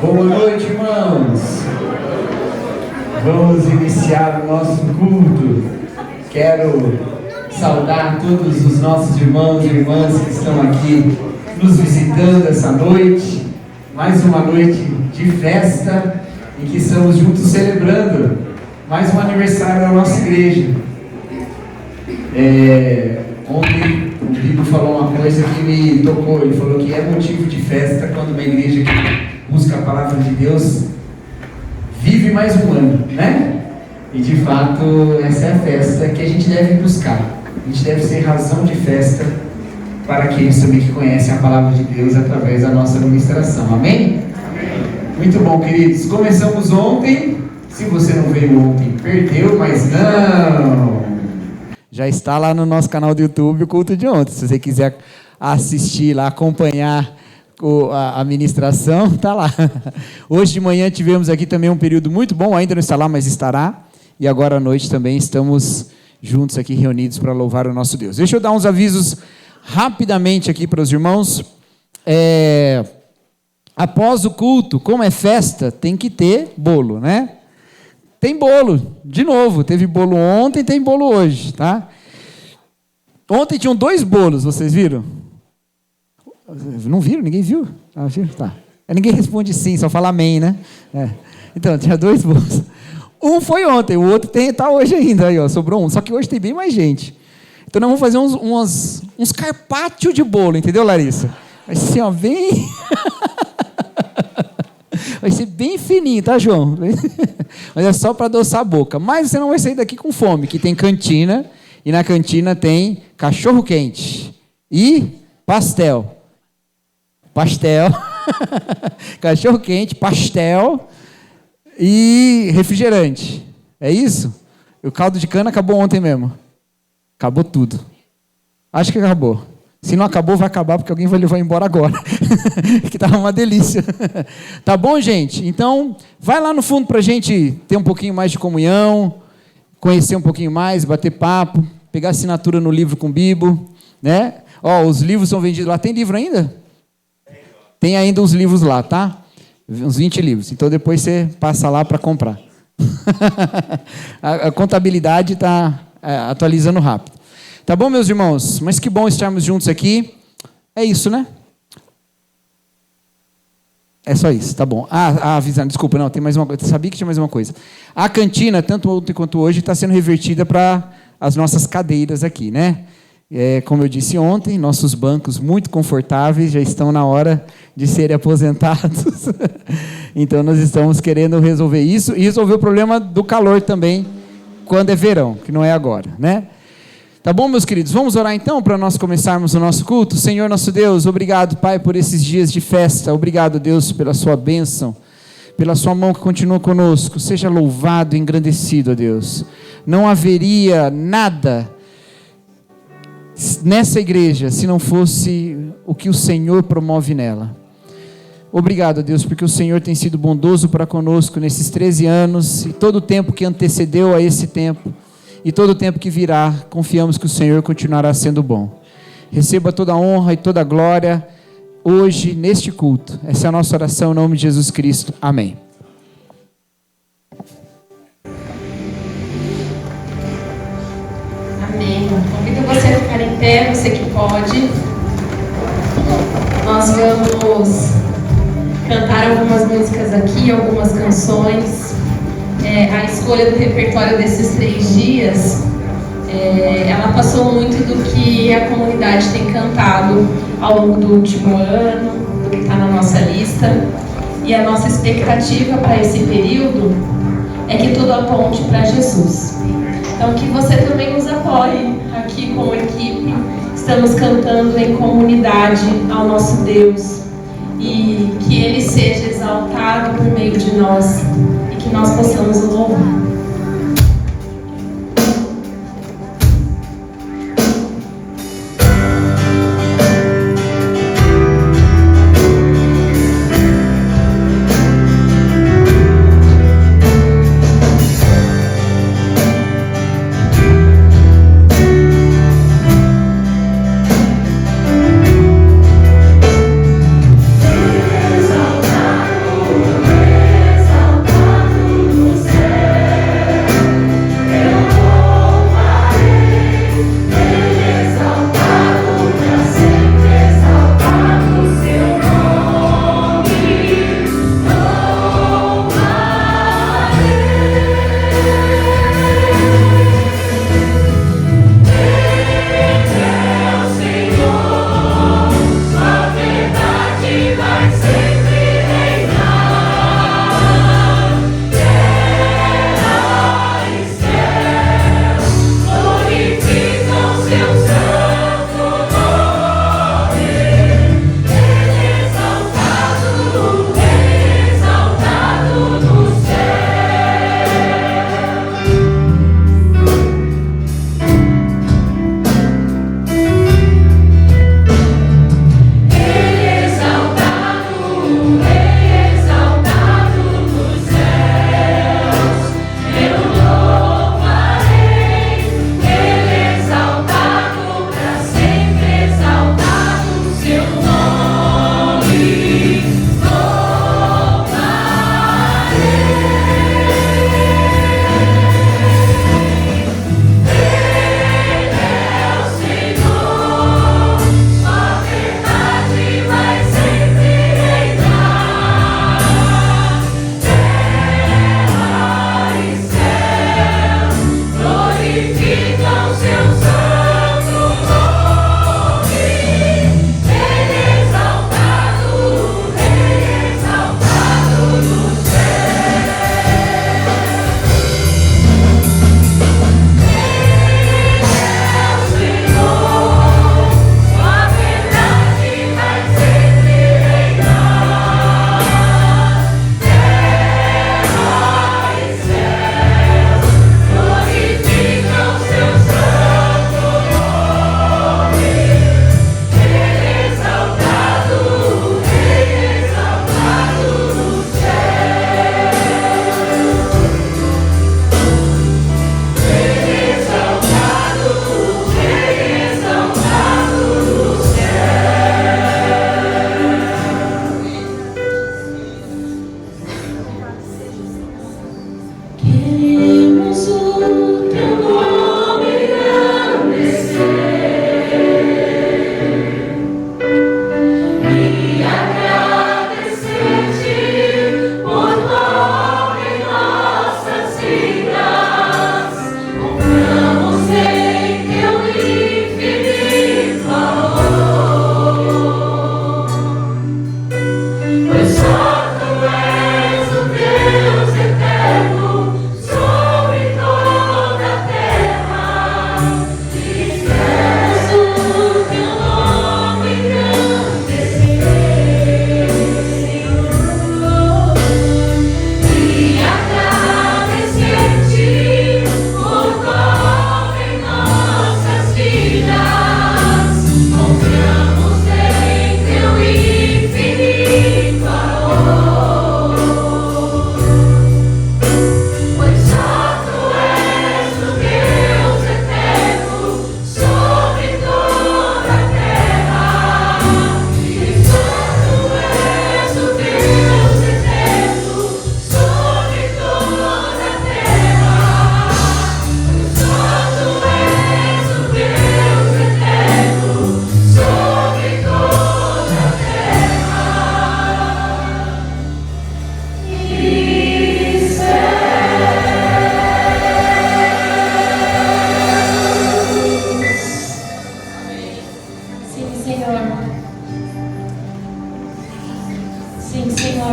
Boa noite, irmãos. Vamos iniciar o nosso culto. Quero saudar todos os nossos irmãos e irmãs que estão aqui nos visitando essa noite. Mais uma noite de festa em que estamos juntos celebrando mais um aniversário da nossa igreja. Ontem o Bibo falou uma coisa que me tocou. Ele falou que é motivo de festa quando uma igreja que busca a palavra de Deus vive mais um ano, né? E de fato essa é a festa que a gente deve buscar. A gente deve ser razão de festa para aqueles também que conhecem a palavra de Deus através da nossa administração. Amém? Amém. Muito bom, queridos. Começamos ontem. Se você não veio ontem, perdeu, mas não. Já está lá no nosso canal do YouTube o culto de ontem. Se você quiser assistir lá, acompanhar a ministração, está lá. Hoje de manhã tivemos aqui também um período muito bom, ainda não está lá, mas estará. E agora à noite também estamos juntos aqui reunidos para louvar o nosso Deus. Deixa eu dar uns avisos rapidamente aqui para os irmãos. Após o culto, como é festa, tem que ter bolo, né? Tem bolo, de novo, teve bolo ontem, tem bolo hoje, tá? Ontem tinham 2 bolos, vocês viram? Não viram? Ninguém viu? Ah, viu? Tá. Ninguém responde sim, só fala amém, né? Então, tinha 2 bolos. Um foi ontem, o outro tá hoje ainda, aí, ó, sobrou um, só que hoje tem bem mais gente. Então nós vamos fazer uns carpaccio de bolo, entendeu, Larissa? Vai ser, ó, bem... Vai ser bem fininho, tá, João? Mas é só para adoçar a boca. Mas você não vai sair daqui com fome, que tem cantina, e na cantina tem cachorro-quente e pastel. Cachorro-quente, pastel e refrigerante. É isso? O caldo de cana acabou ontem mesmo. Acabou tudo. Acho que acabou. Se não acabou, vai acabar, porque alguém vai levar embora agora. Que estava uma delícia. Tá bom, gente? Então, vai lá no fundo para a gente ter um pouquinho mais de comunhão, conhecer um pouquinho mais, bater papo, pegar assinatura no livro com o Bibo, né? Ó, os livros são vendidos lá. Tem livro ainda? Tem ainda uns livros lá, tá? Uns 20 livros. Então, depois você passa lá para comprar. A contabilidade está atualizando rápido. Tá bom, meus irmãos? Mas que bom estarmos juntos aqui. É isso, né? É só isso, tá bom. Avisando, desculpa, não, tem mais uma coisa. Sabia que tinha mais uma coisa. A cantina, tanto ontem quanto hoje, está sendo revertida para as nossas cadeiras aqui, né? Como eu disse ontem, nossos bancos muito confortáveis já estão na hora de serem aposentados. Então, nós estamos querendo resolver isso e resolver o problema do calor também, quando é verão, que não é agora, né? Tá bom, meus queridos? Vamos orar então para nós começarmos o nosso culto. Senhor nosso Deus, obrigado, Pai, por esses dias de festa. Obrigado, Deus, pela sua bênção, pela sua mão que continua conosco. Seja louvado e engrandecido, ó Deus. Não haveria nada nessa igreja se não fosse o que o Senhor promove nela. Obrigado, Deus, porque o Senhor tem sido bondoso para conosco nesses 13 anos e todo o tempo que antecedeu a esse tempo. E todo o tempo que virá, confiamos que o Senhor continuará sendo bom. Receba toda a honra e toda a glória hoje neste culto. Essa é a nossa oração em nome de Jesus Cristo. Amém. Amém. Convido você a ficar em pé, você que pode. Nós vamos cantar algumas músicas aqui, algumas canções. A escolha do repertório desses 3 dias, ela passou muito do que a comunidade tem cantado ao longo do último ano, do que está na nossa lista. E a nossa expectativa para esse período é que tudo aponte para Jesus. Então, que você também nos apoie aqui como equipe. Estamos cantando em comunidade ao nosso Deus. E que Ele seja exaltado por meio de nós. E que nós possamos o louvar. Exaltado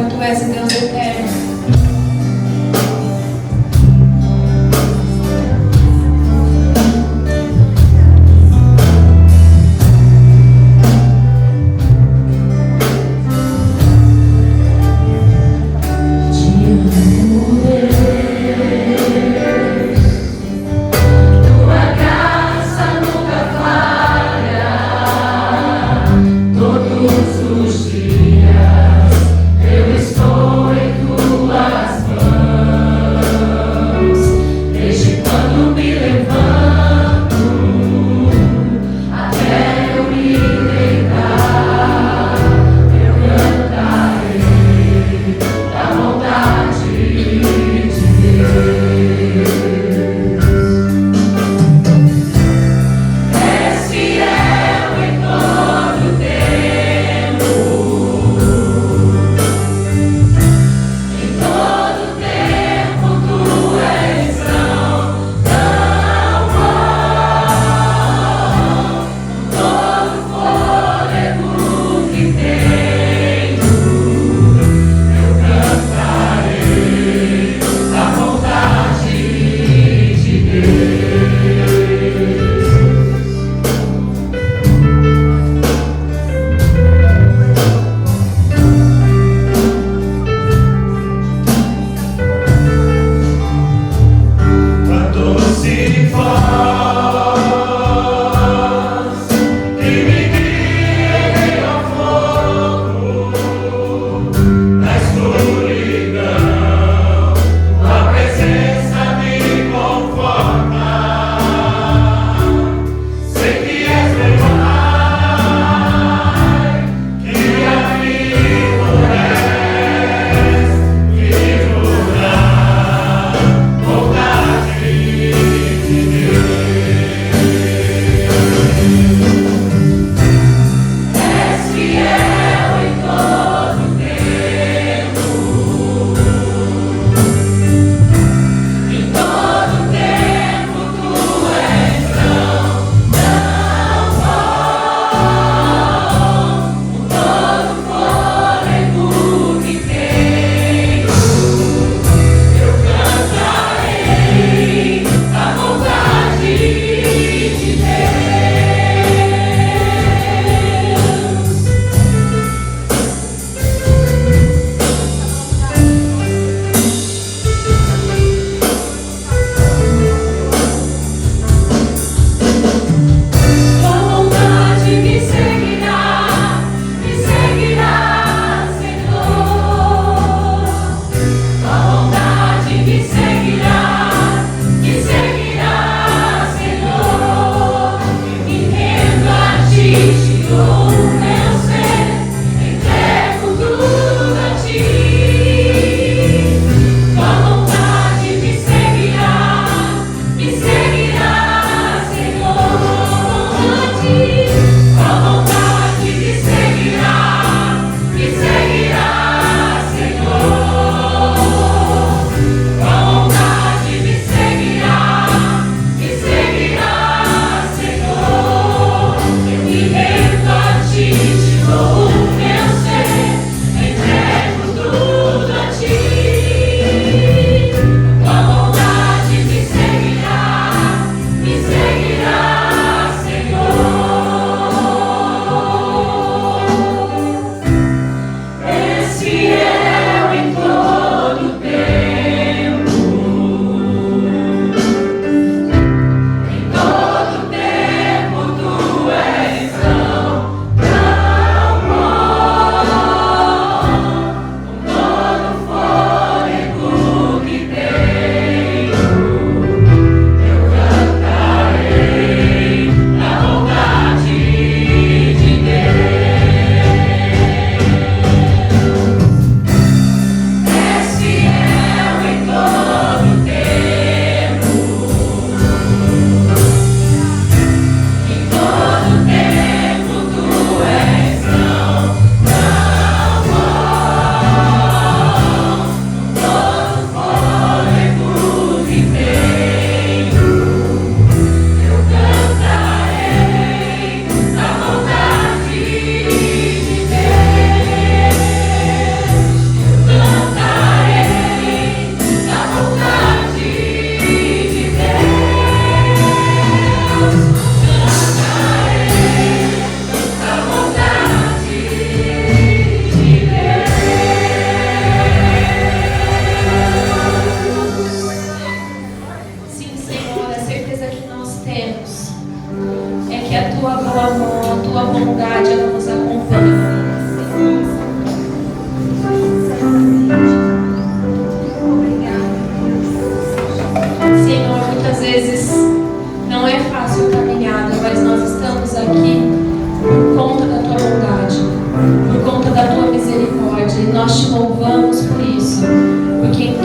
Tu és o Deus eterno. Todos os dias eu estou em tua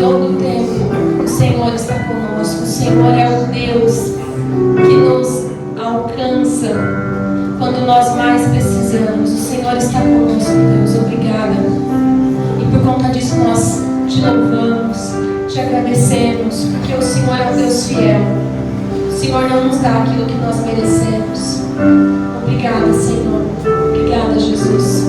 todo o tempo o Senhor está conosco. O Senhor é o Deus que nos alcança quando nós mais precisamos. O Senhor está conosco, Deus. Obrigada. E por conta disso nós te louvamos, te agradecemos, porque o Senhor é um Deus fiel. O Senhor não nos dá aquilo que nós merecemos. Obrigada, Senhor. Obrigada, Jesus.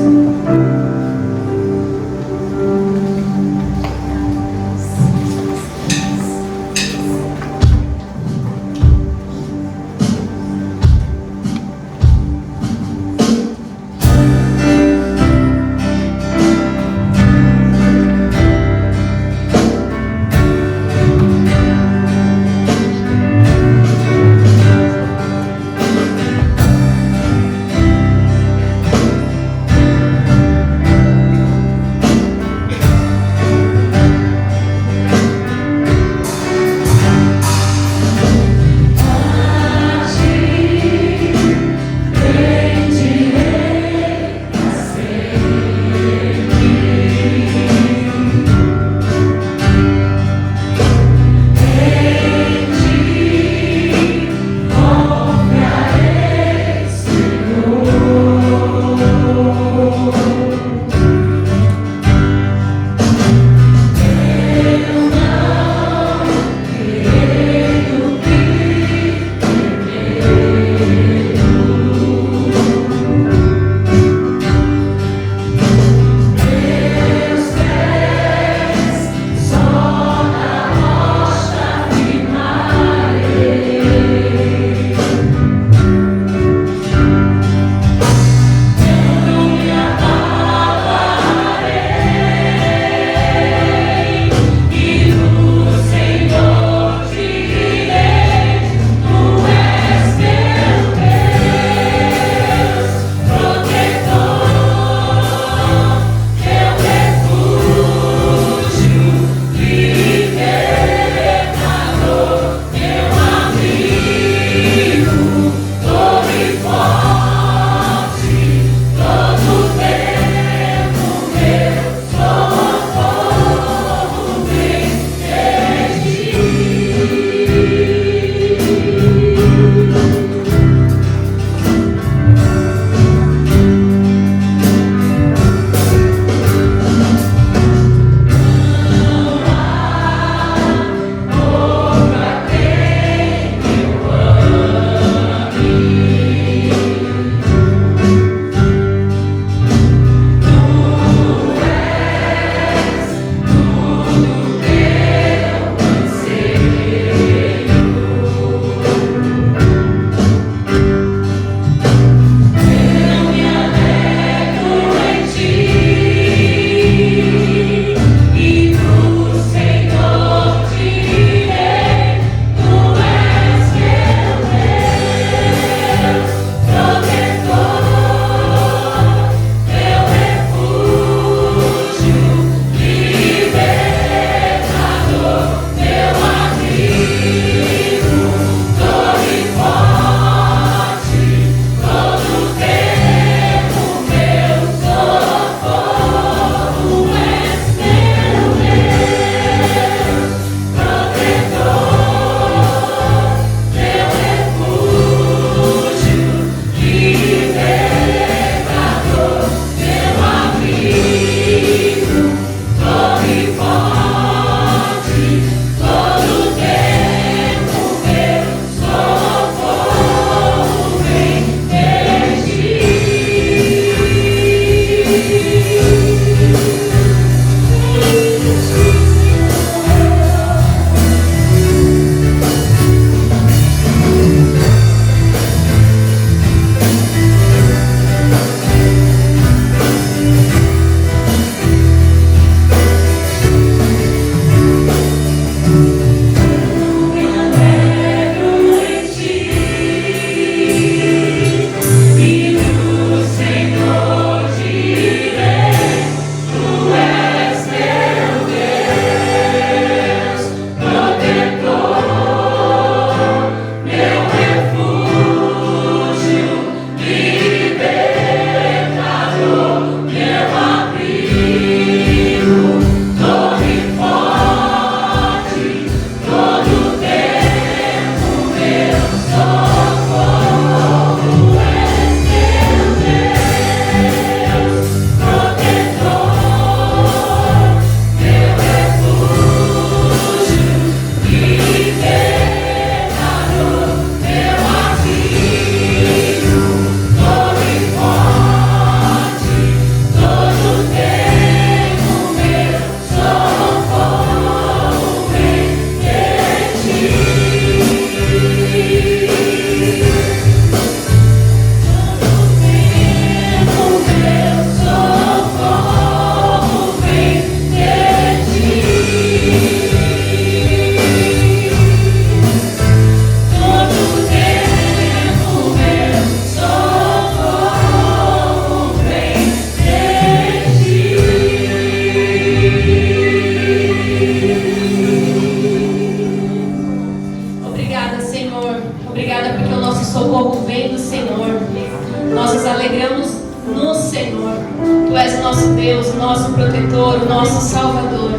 o nosso Salvador.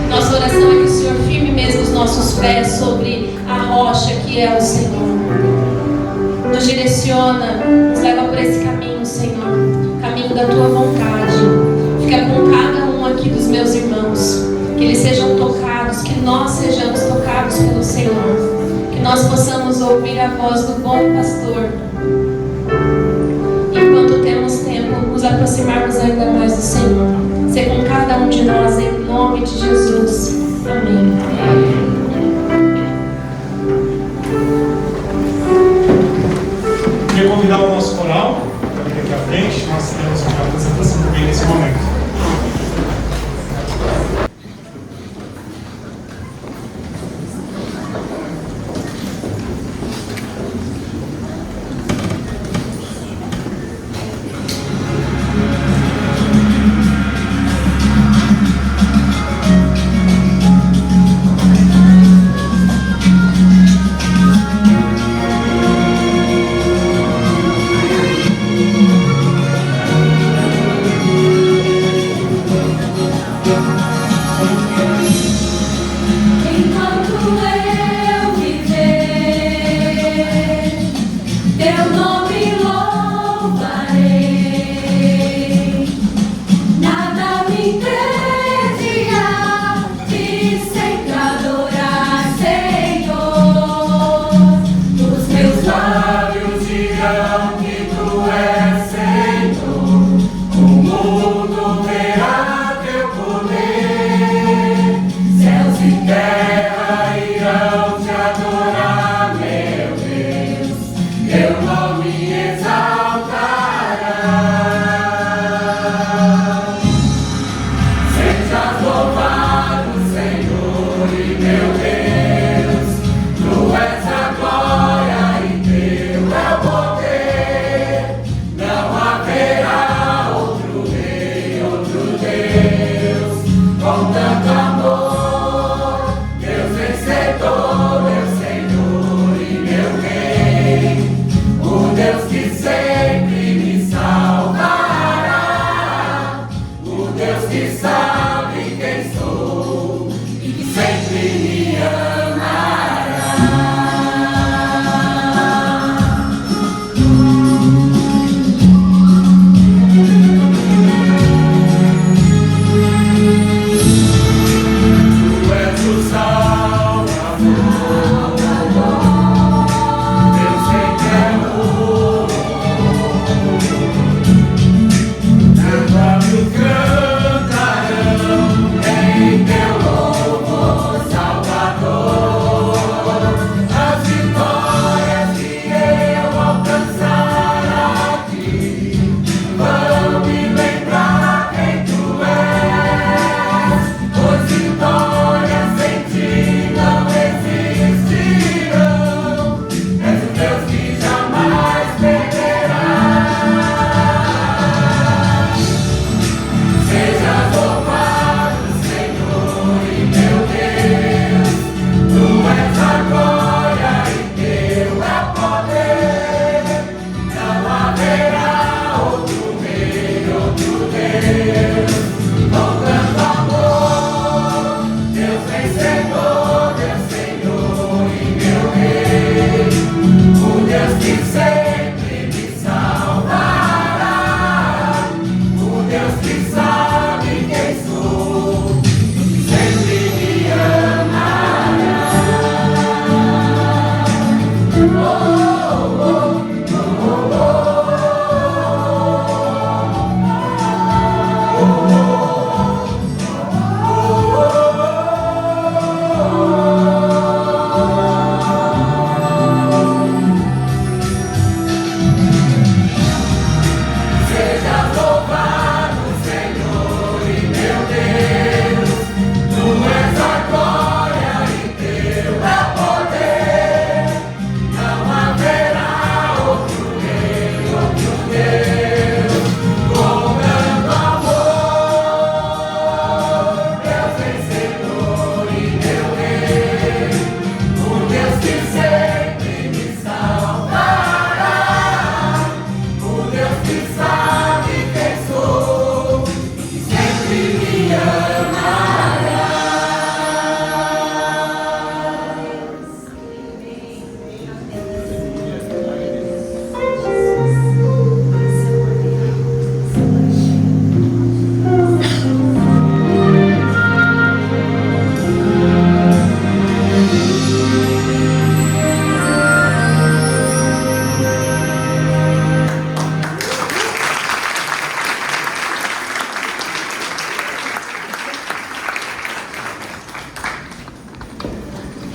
Nossa oração é que o Senhor firme mesmo os nossos pés sobre a rocha que é o Senhor. Nos direciona, nos leva por esse caminho, Senhor, caminho da Tua vontade. Fica com cada um aqui dos meus irmãos, que eles sejam tocados, que nós sejamos tocados pelo Senhor, que nós possamos ouvir a voz do bom pastor. Enquanto temos tempo, nos aproximarmos ainda mais do Senhor. Ser com cada um de nós, em nome de Jesus. Amém. Queria convidar o nosso coral para vir aqui à frente. Nós temos uma apresentação também nesse momento.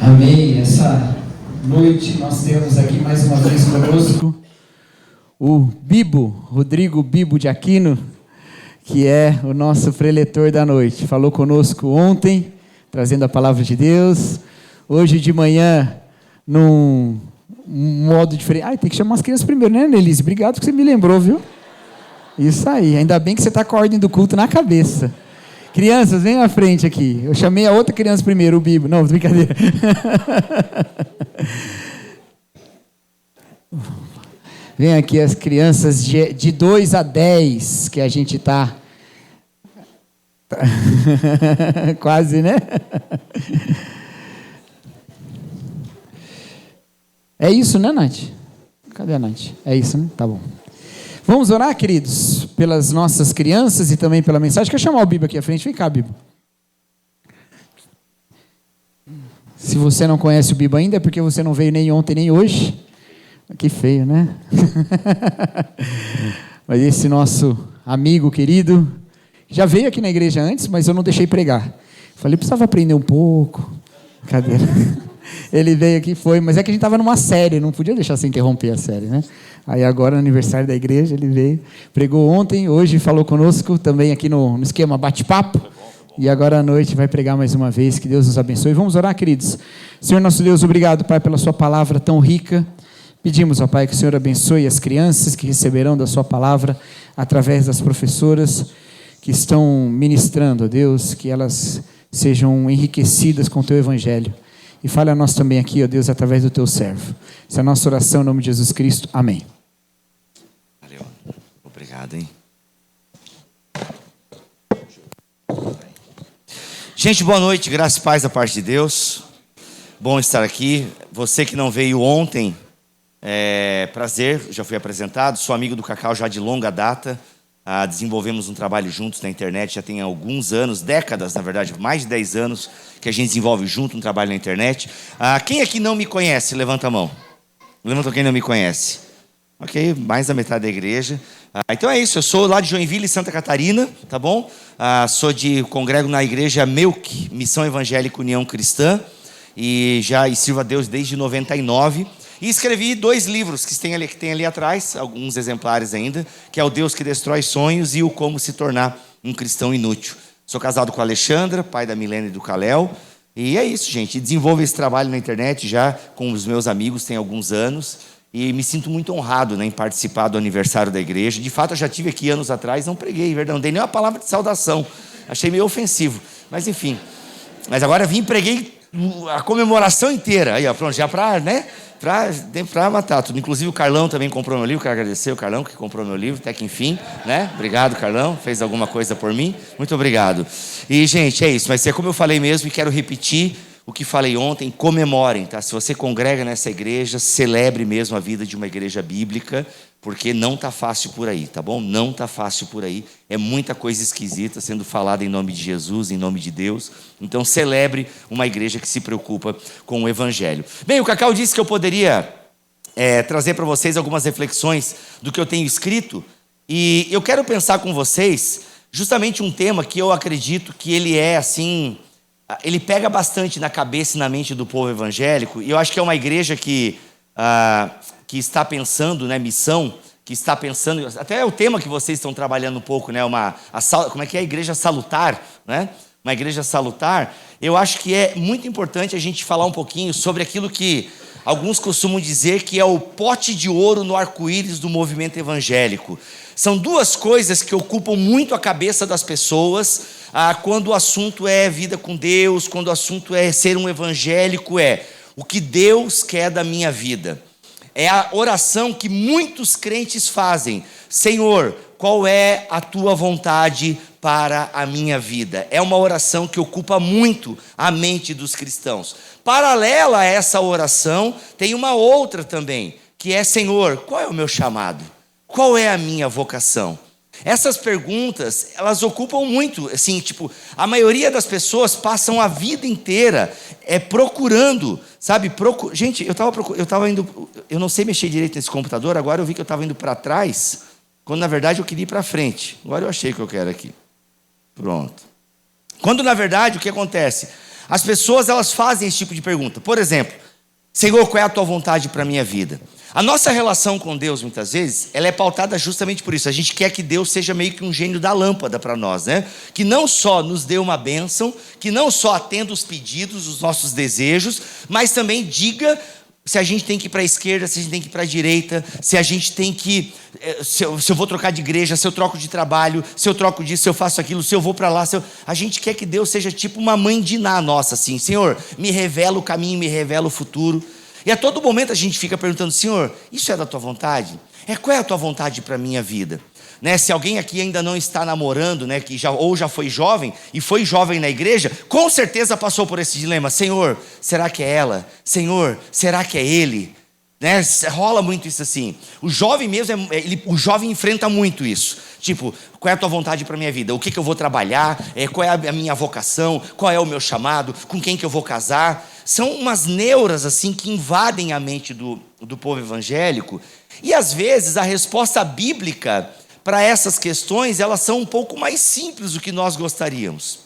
Amém. Essa noite nós temos aqui mais uma vez conosco o Bibo, Rodrigo Bibo de Aquino, que é o nosso preletor da noite. Falou conosco ontem, trazendo a palavra de Deus. Hoje de manhã, num modo diferente. Tem que chamar as crianças primeiro, né, Nelise? Obrigado que você me lembrou, viu? Isso aí. Ainda bem que você está com a ordem do culto na cabeça. Crianças, vem à frente aqui. Eu chamei a outra criança primeiro, o Bibo. Não, brincadeira. Vem aqui as crianças de 2 a 10, que a gente está... Quase, né? É isso, né, Nath? Cadê a Nath? É isso, né? Tá bom. Vamos orar, queridos, pelas nossas crianças e também pela mensagem. Quer chamar o Bibo aqui à frente? Vem cá, Bibo. Se você não conhece o Bibo ainda, é porque você não veio nem ontem nem hoje. Que feio, né? Mas esse nosso amigo querido, já veio aqui na igreja antes, mas eu não deixei pregar. Falei, precisava aprender um pouco. Cadê? Ele veio aqui, foi, mas é que a gente estava numa série, não podia deixar sem interromper a série, né? Aí agora, no aniversário da igreja, ele veio, pregou ontem, hoje falou conosco, também aqui no esquema bate-papo, e agora à noite vai pregar mais uma vez, que Deus nos abençoe. Vamos orar, queridos. Senhor nosso Deus, obrigado, Pai, pela sua palavra tão rica. Pedimos, ó Pai, que o Senhor abençoe as crianças que receberão da sua palavra, através das professoras que estão ministrando, ó Deus, que elas sejam enriquecidas com o teu evangelho. E fale a nós também aqui, ó Deus, através do teu servo. Essa é a nossa oração em nome de Jesus Cristo. Amém. Valeu. Obrigado, hein? Gente, boa noite. Graça e paz da parte de Deus. Bom estar aqui. Você que não veio ontem, prazer, já fui apresentado. Sou amigo do Cacau já de longa data. Desenvolvemos um trabalho juntos na internet já tem alguns anos, décadas na verdade, mais de 10 anos que a gente desenvolve junto um trabalho na internet. Quem aqui não me conhece, levanta a mão. Levanta quem não me conhece. Ok, mais da metade da igreja. Então é isso, eu sou lá de Joinville, Santa Catarina, tá bom? Congrego na igreja Melk, Missão Evangélica União Cristã, e sirvo a Deus desde 99. E escrevi 2 livros que tem ali atrás, alguns exemplares ainda, que é o Deus que Destrói Sonhos e o Como Se Tornar um Cristão Inútil. Sou casado com a Alexandra, pai da Milene e do Kalel. E é isso, gente. Desenvolvo esse trabalho na internet já com os meus amigos, tem alguns anos. E me sinto muito honrado, né, em participar do aniversário da igreja. De fato, eu já estive aqui anos atrás, não preguei, verdade, não dei nem uma palavra de saudação. Achei meio ofensivo. Mas enfim. Mas agora vim e preguei a comemoração inteira. Aí, ó, pronto, já para, né? Para matar tudo. Inclusive o Carlão também comprou meu livro. Quero agradecer o Carlão que comprou meu livro, até que enfim, né? Obrigado, Carlão, fez alguma coisa por mim. Muito obrigado. E, gente, é isso. Mas é como eu falei mesmo e quero repetir o que falei ontem. Comemorem, tá? Se você congrega nessa igreja, celebre mesmo a vida de uma igreja bíblica, porque não está fácil por aí, tá bom? Não está fácil por aí. É muita coisa esquisita sendo falada em nome de Jesus, em nome de Deus. Então celebre uma igreja que se preocupa com o evangelho. Bem, o Cacau disse que eu poderia trazer para vocês algumas reflexões do que eu tenho escrito. E eu quero pensar com vocês justamente um tema que eu acredito que ele é assim... Ele pega bastante na cabeça e na mente do povo evangélico. E eu acho que é uma igreja que está pensando, né, missão, que está pensando, até é o tema que vocês estão trabalhando um pouco, né, como é que é a igreja salutar, né, uma igreja salutar. Eu acho que é muito importante a gente falar um pouquinho sobre aquilo que alguns costumam dizer que é o pote de ouro no arco-íris do movimento evangélico. São 2 coisas que ocupam muito a cabeça das pessoas quando o assunto é vida com Deus, quando o assunto é ser um evangélico, o que Deus quer da minha vida. É a oração que muitos crentes fazem. Senhor, qual é a tua vontade para a minha vida? É uma oração que ocupa muito a mente dos cristãos. Paralela a essa oração, tem uma outra também, que é: Senhor, qual é o meu chamado? Qual é a minha vocação? Essas perguntas, elas ocupam muito, assim, a maioria das pessoas passam a vida inteira procurando, sabe? Gente, eu estava indo, eu não sei mexer direito nesse computador, agora eu vi que eu estava indo para trás, quando na verdade eu queria ir para frente. Agora eu achei que eu quero aqui. Pronto. Quando na verdade o que acontece? as pessoas elas fazem esse tipo de pergunta. Por exemplo, Senhor, qual é a tua vontade para a minha vida? A nossa relação com Deus, muitas vezes, ela é pautada justamente por isso. A gente quer que Deus seja meio que um gênio da lâmpada para nós, né? Que não só nos dê uma bênção, que não só atenda os pedidos, os nossos desejos, mas também diga se a gente tem que ir para a esquerda, se a gente tem que ir para a direita, se a gente tem que... Se eu vou trocar de igreja, se eu troco de trabalho, se eu troco disso, se eu faço aquilo, se eu vou para lá, a gente quer que Deus seja tipo uma mãe de Ná nossa, assim. Senhor, me revela o caminho, me revela o futuro. E a todo momento a gente fica perguntando, Senhor, isso é da tua vontade? Qual é a tua vontade para a minha vida? Né? Se alguém aqui ainda não está namorando, né, ou já foi jovem, e foi jovem na igreja, com certeza passou por esse dilema. Senhor, será que é ela? Senhor, será que é ele? Né? Rola muito isso assim. O jovem mesmo, o jovem enfrenta muito isso. Tipo, qual é a tua vontade para a minha vida? O que eu vou trabalhar? Qual é a minha vocação? Qual é o meu chamado? Com quem que eu vou casar? São umas neuras assim que invadem a mente do povo evangélico. E às vezes a resposta bíblica para essas questões, elas são um pouco mais simples do que nós gostaríamos.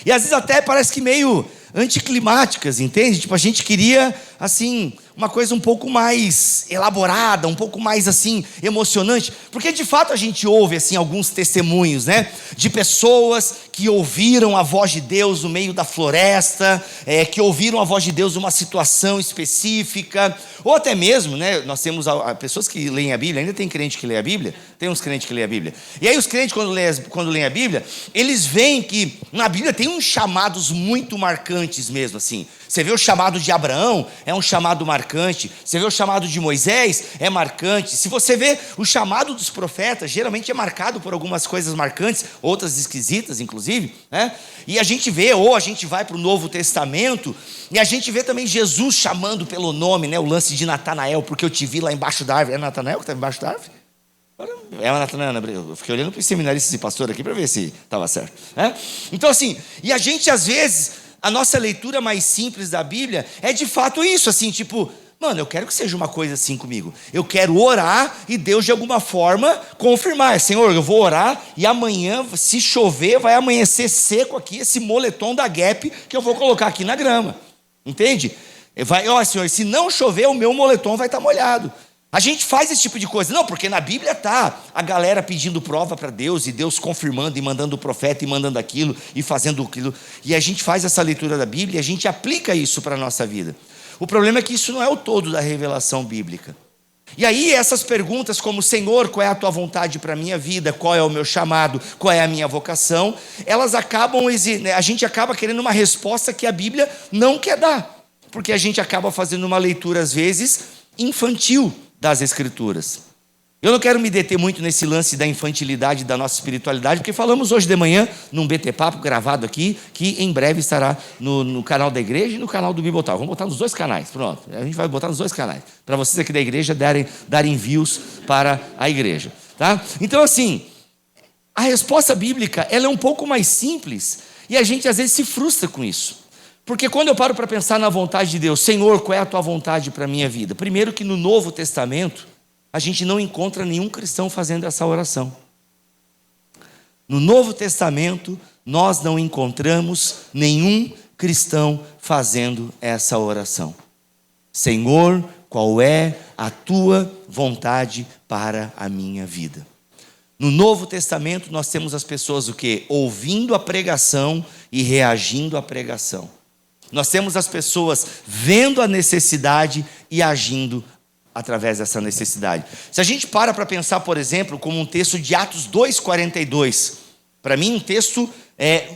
E às vezes até parece que meio anticlimáticas, entende? Tipo, a gente queria, assim, uma coisa um pouco mais elaborada, um pouco mais, assim, emocionante. Porque, de fato, a gente ouve, assim, alguns testemunhos, né? De pessoas que ouviram a voz de Deus no meio da floresta, que ouviram a voz de Deus numa situação específica, ou até mesmo, né? Nós temos pessoas que leem a Bíblia, ainda tem crente que lê a Bíblia, tem uns crentes que lê a Bíblia. E aí os crentes, quando leem a Bíblia, eles veem que na Bíblia tem uns chamados muito marcantes mesmo, assim. Você vê o chamado de Abraão, é um chamado marcante. Você vê o chamado de Moisés, é marcante. Se você vê o chamado dos profetas, geralmente é marcado por algumas coisas marcantes, outras esquisitas, inclusive, né? E a gente vê, ou a gente vai para o Novo Testamento, e a gente vê também Jesus chamando pelo nome, né? O lance de Natanael, porque eu te vi lá embaixo da árvore. É Natanael que estava embaixo da árvore? É Natanael, eu fiquei olhando para os seminaristas e pastor aqui para ver se estava certo, né? Então assim, e a gente às vezes... A nossa leitura mais simples da Bíblia é de fato isso, assim, tipo, mano, eu quero que seja uma coisa assim comigo. Eu quero orar e Deus de alguma forma confirmar. Senhor, eu vou orar e amanhã, se chover, vai amanhecer seco aqui esse moletom da Gap que eu vou colocar aqui na grama. Entende? Senhor, se não chover, o meu moletom vai estar molhado. A gente faz esse tipo de coisa. Não, porque na Bíblia está a galera pedindo prova para Deus, e Deus confirmando, e mandando o profeta, e mandando aquilo, e fazendo aquilo. E a gente faz essa leitura da Bíblia, e a gente aplica isso para a nossa vida. O problema é que isso não é o todo da revelação bíblica. E aí essas perguntas como, Senhor, qual é a tua vontade para a minha vida? Qual é o meu chamado? Qual é a minha vocação? Elas acabam, a gente acaba querendo uma resposta que a Bíblia não quer dar. Porque a gente acaba fazendo uma leitura, às vezes, infantil das Escrituras. Eu não quero me deter muito nesse lance da infantilidade da nossa espiritualidade, porque falamos hoje de manhã num BT Papo gravado aqui, que em breve estará no canal da igreja e no canal do Bibotal. Vamos botar nos dois canais, pronto. A gente vai botar nos dois canais, para vocês aqui da igreja darem views para a igreja, tá? Então assim, a resposta bíblica, ela é um pouco mais simples, e a gente às vezes se frustra com isso. Porque quando eu paro para pensar na vontade de Deus, Senhor, qual é a tua vontade para a minha vida? Primeiro que no Novo Testamento, a gente não encontra nenhum cristão fazendo essa oração. No Novo Testamento, nós não encontramos nenhum cristão fazendo essa oração. Senhor, qual é a tua vontade para a minha vida? No Novo Testamento, nós temos as pessoas o quê? Ouvindo a pregação e reagindo à pregação. Nós temos as pessoas vendo a necessidade e agindo através dessa necessidade. Se a gente para pensar, por exemplo, como um texto de Atos 2,42, para mim um texto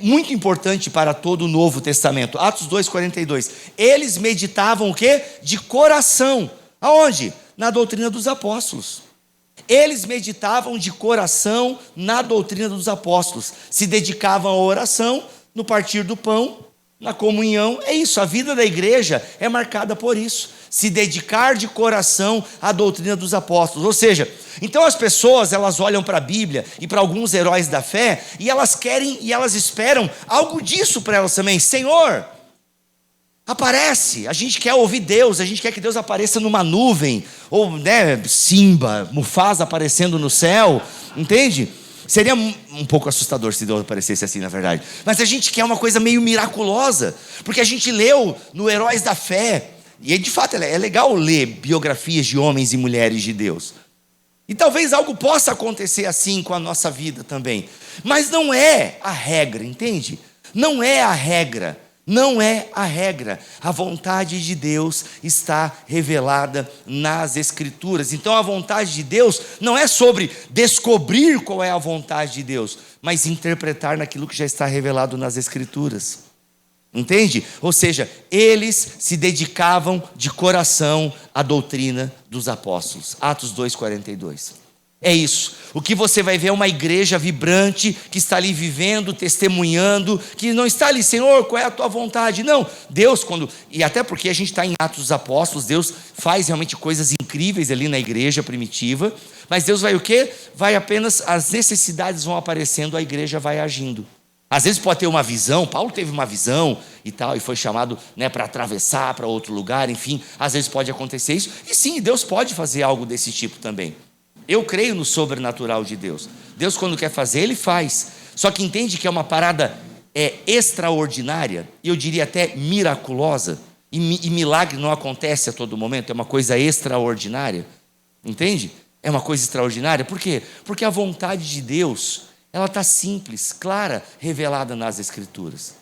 muito importante para todo o Novo Testamento. Atos 2,42. Eles meditavam o quê? De coração. Aonde? Na doutrina dos apóstolos. Eles meditavam de coração na doutrina dos apóstolos. Se dedicavam à oração, no partir do pão, na comunhão. É isso, a vida da igreja é marcada por isso. Se dedicar de coração à doutrina dos apóstolos. Ou seja, então as pessoas, elas olham para a Bíblia e para alguns heróis da fé, e elas querem e elas esperam algo disso para elas também. Senhor, aparece, a gente quer ouvir Deus, a gente quer que Deus apareça numa nuvem, ou Simba, Mufasa aparecendo no céu, entende? Seria um pouco assustador se Deus aparecesse assim, na verdade. Mas a gente quer uma coisa meio miraculosa, porque a gente leu no Heróis da Fé, e de fato é legal ler biografias de homens e mulheres de Deus. E talvez algo possa acontecer assim com a nossa vida também. Mas não é a regra, entende? Não é a regra. Não é a regra. A vontade de Deus está revelada nas Escrituras. Então a vontade de Deus não é sobre descobrir qual é a vontade de Deus, mas interpretar naquilo que já está revelado nas Escrituras. Entende? Ou seja, eles se dedicavam de coração à doutrina dos apóstolos. Atos 2:42. É isso. O que você vai ver é uma igreja vibrante, que está ali vivendo, testemunhando, que não está ali, Senhor, qual é a tua vontade? Não, Deus e até porque a gente está em Atos dos Apóstolos, Deus faz realmente coisas incríveis ali na igreja primitiva, mas Deus vai o quê? Vai apenas, as necessidades vão aparecendo, a igreja vai agindo. Às vezes pode ter uma visão, Paulo teve uma visão e tal, e foi chamado, para atravessar para outro lugar, enfim, às vezes pode acontecer isso, e sim, Deus pode fazer algo desse tipo também. Eu creio no sobrenatural de Deus. Deus, quando quer fazer, Ele faz. Só que entende que é uma parada extraordinária, e eu diria até miraculosa, e milagre não acontece a todo momento, é uma coisa extraordinária. Entende? É uma coisa extraordinária. Por quê? Porque a vontade de Deus, ela está simples, clara, revelada nas Escrituras.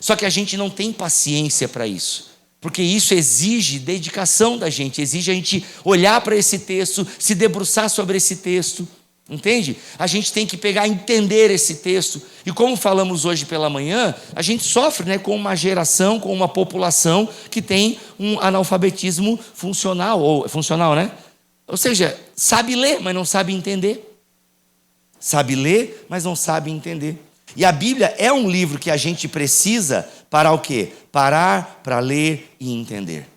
Só que a gente não tem paciência para isso. Porque isso exige dedicação da gente, exige a gente olhar para esse texto, se debruçar sobre esse texto, entende? A gente tem que pegar e entender esse texto. E como falamos hoje pela manhã, a gente sofre com uma geração, com uma população que tem um analfabetismo funcional, Ou seja, sabe ler, mas não sabe entender. Sabe ler, mas não sabe entender. E a Bíblia é um livro que a gente precisa para o quê? Parar para ler e entender.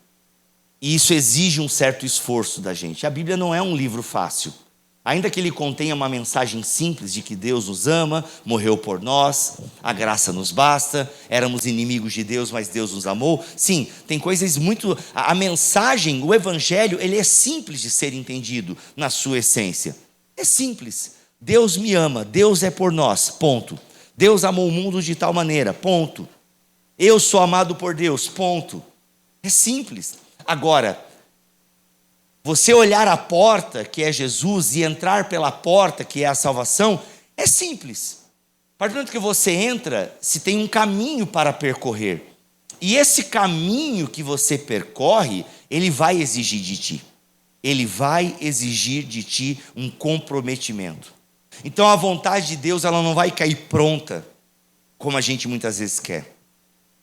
E isso exige um certo esforço da gente. A Bíblia não é um livro fácil. Ainda que ele contenha uma mensagem simples de que Deus nos ama, morreu por nós, a graça nos basta, éramos inimigos de Deus, mas Deus nos amou. Sim, tem coisas muito... A mensagem, o Evangelho, ele é simples de ser entendido na sua essência. É simples. Deus me ama, Deus é por nós, ponto. Deus amou o mundo de tal maneira, ponto. Eu sou amado por Deus, ponto. É simples. Agora, você olhar a porta, que é Jesus, e entrar pela porta, que é a salvação, é simples. A partir do momento que você entra, se tem um caminho para percorrer. E esse caminho que você percorre, ele vai exigir de ti. Ele vai exigir de ti um comprometimento. Então a vontade de Deus, ela não vai cair pronta, como a gente muitas vezes quer.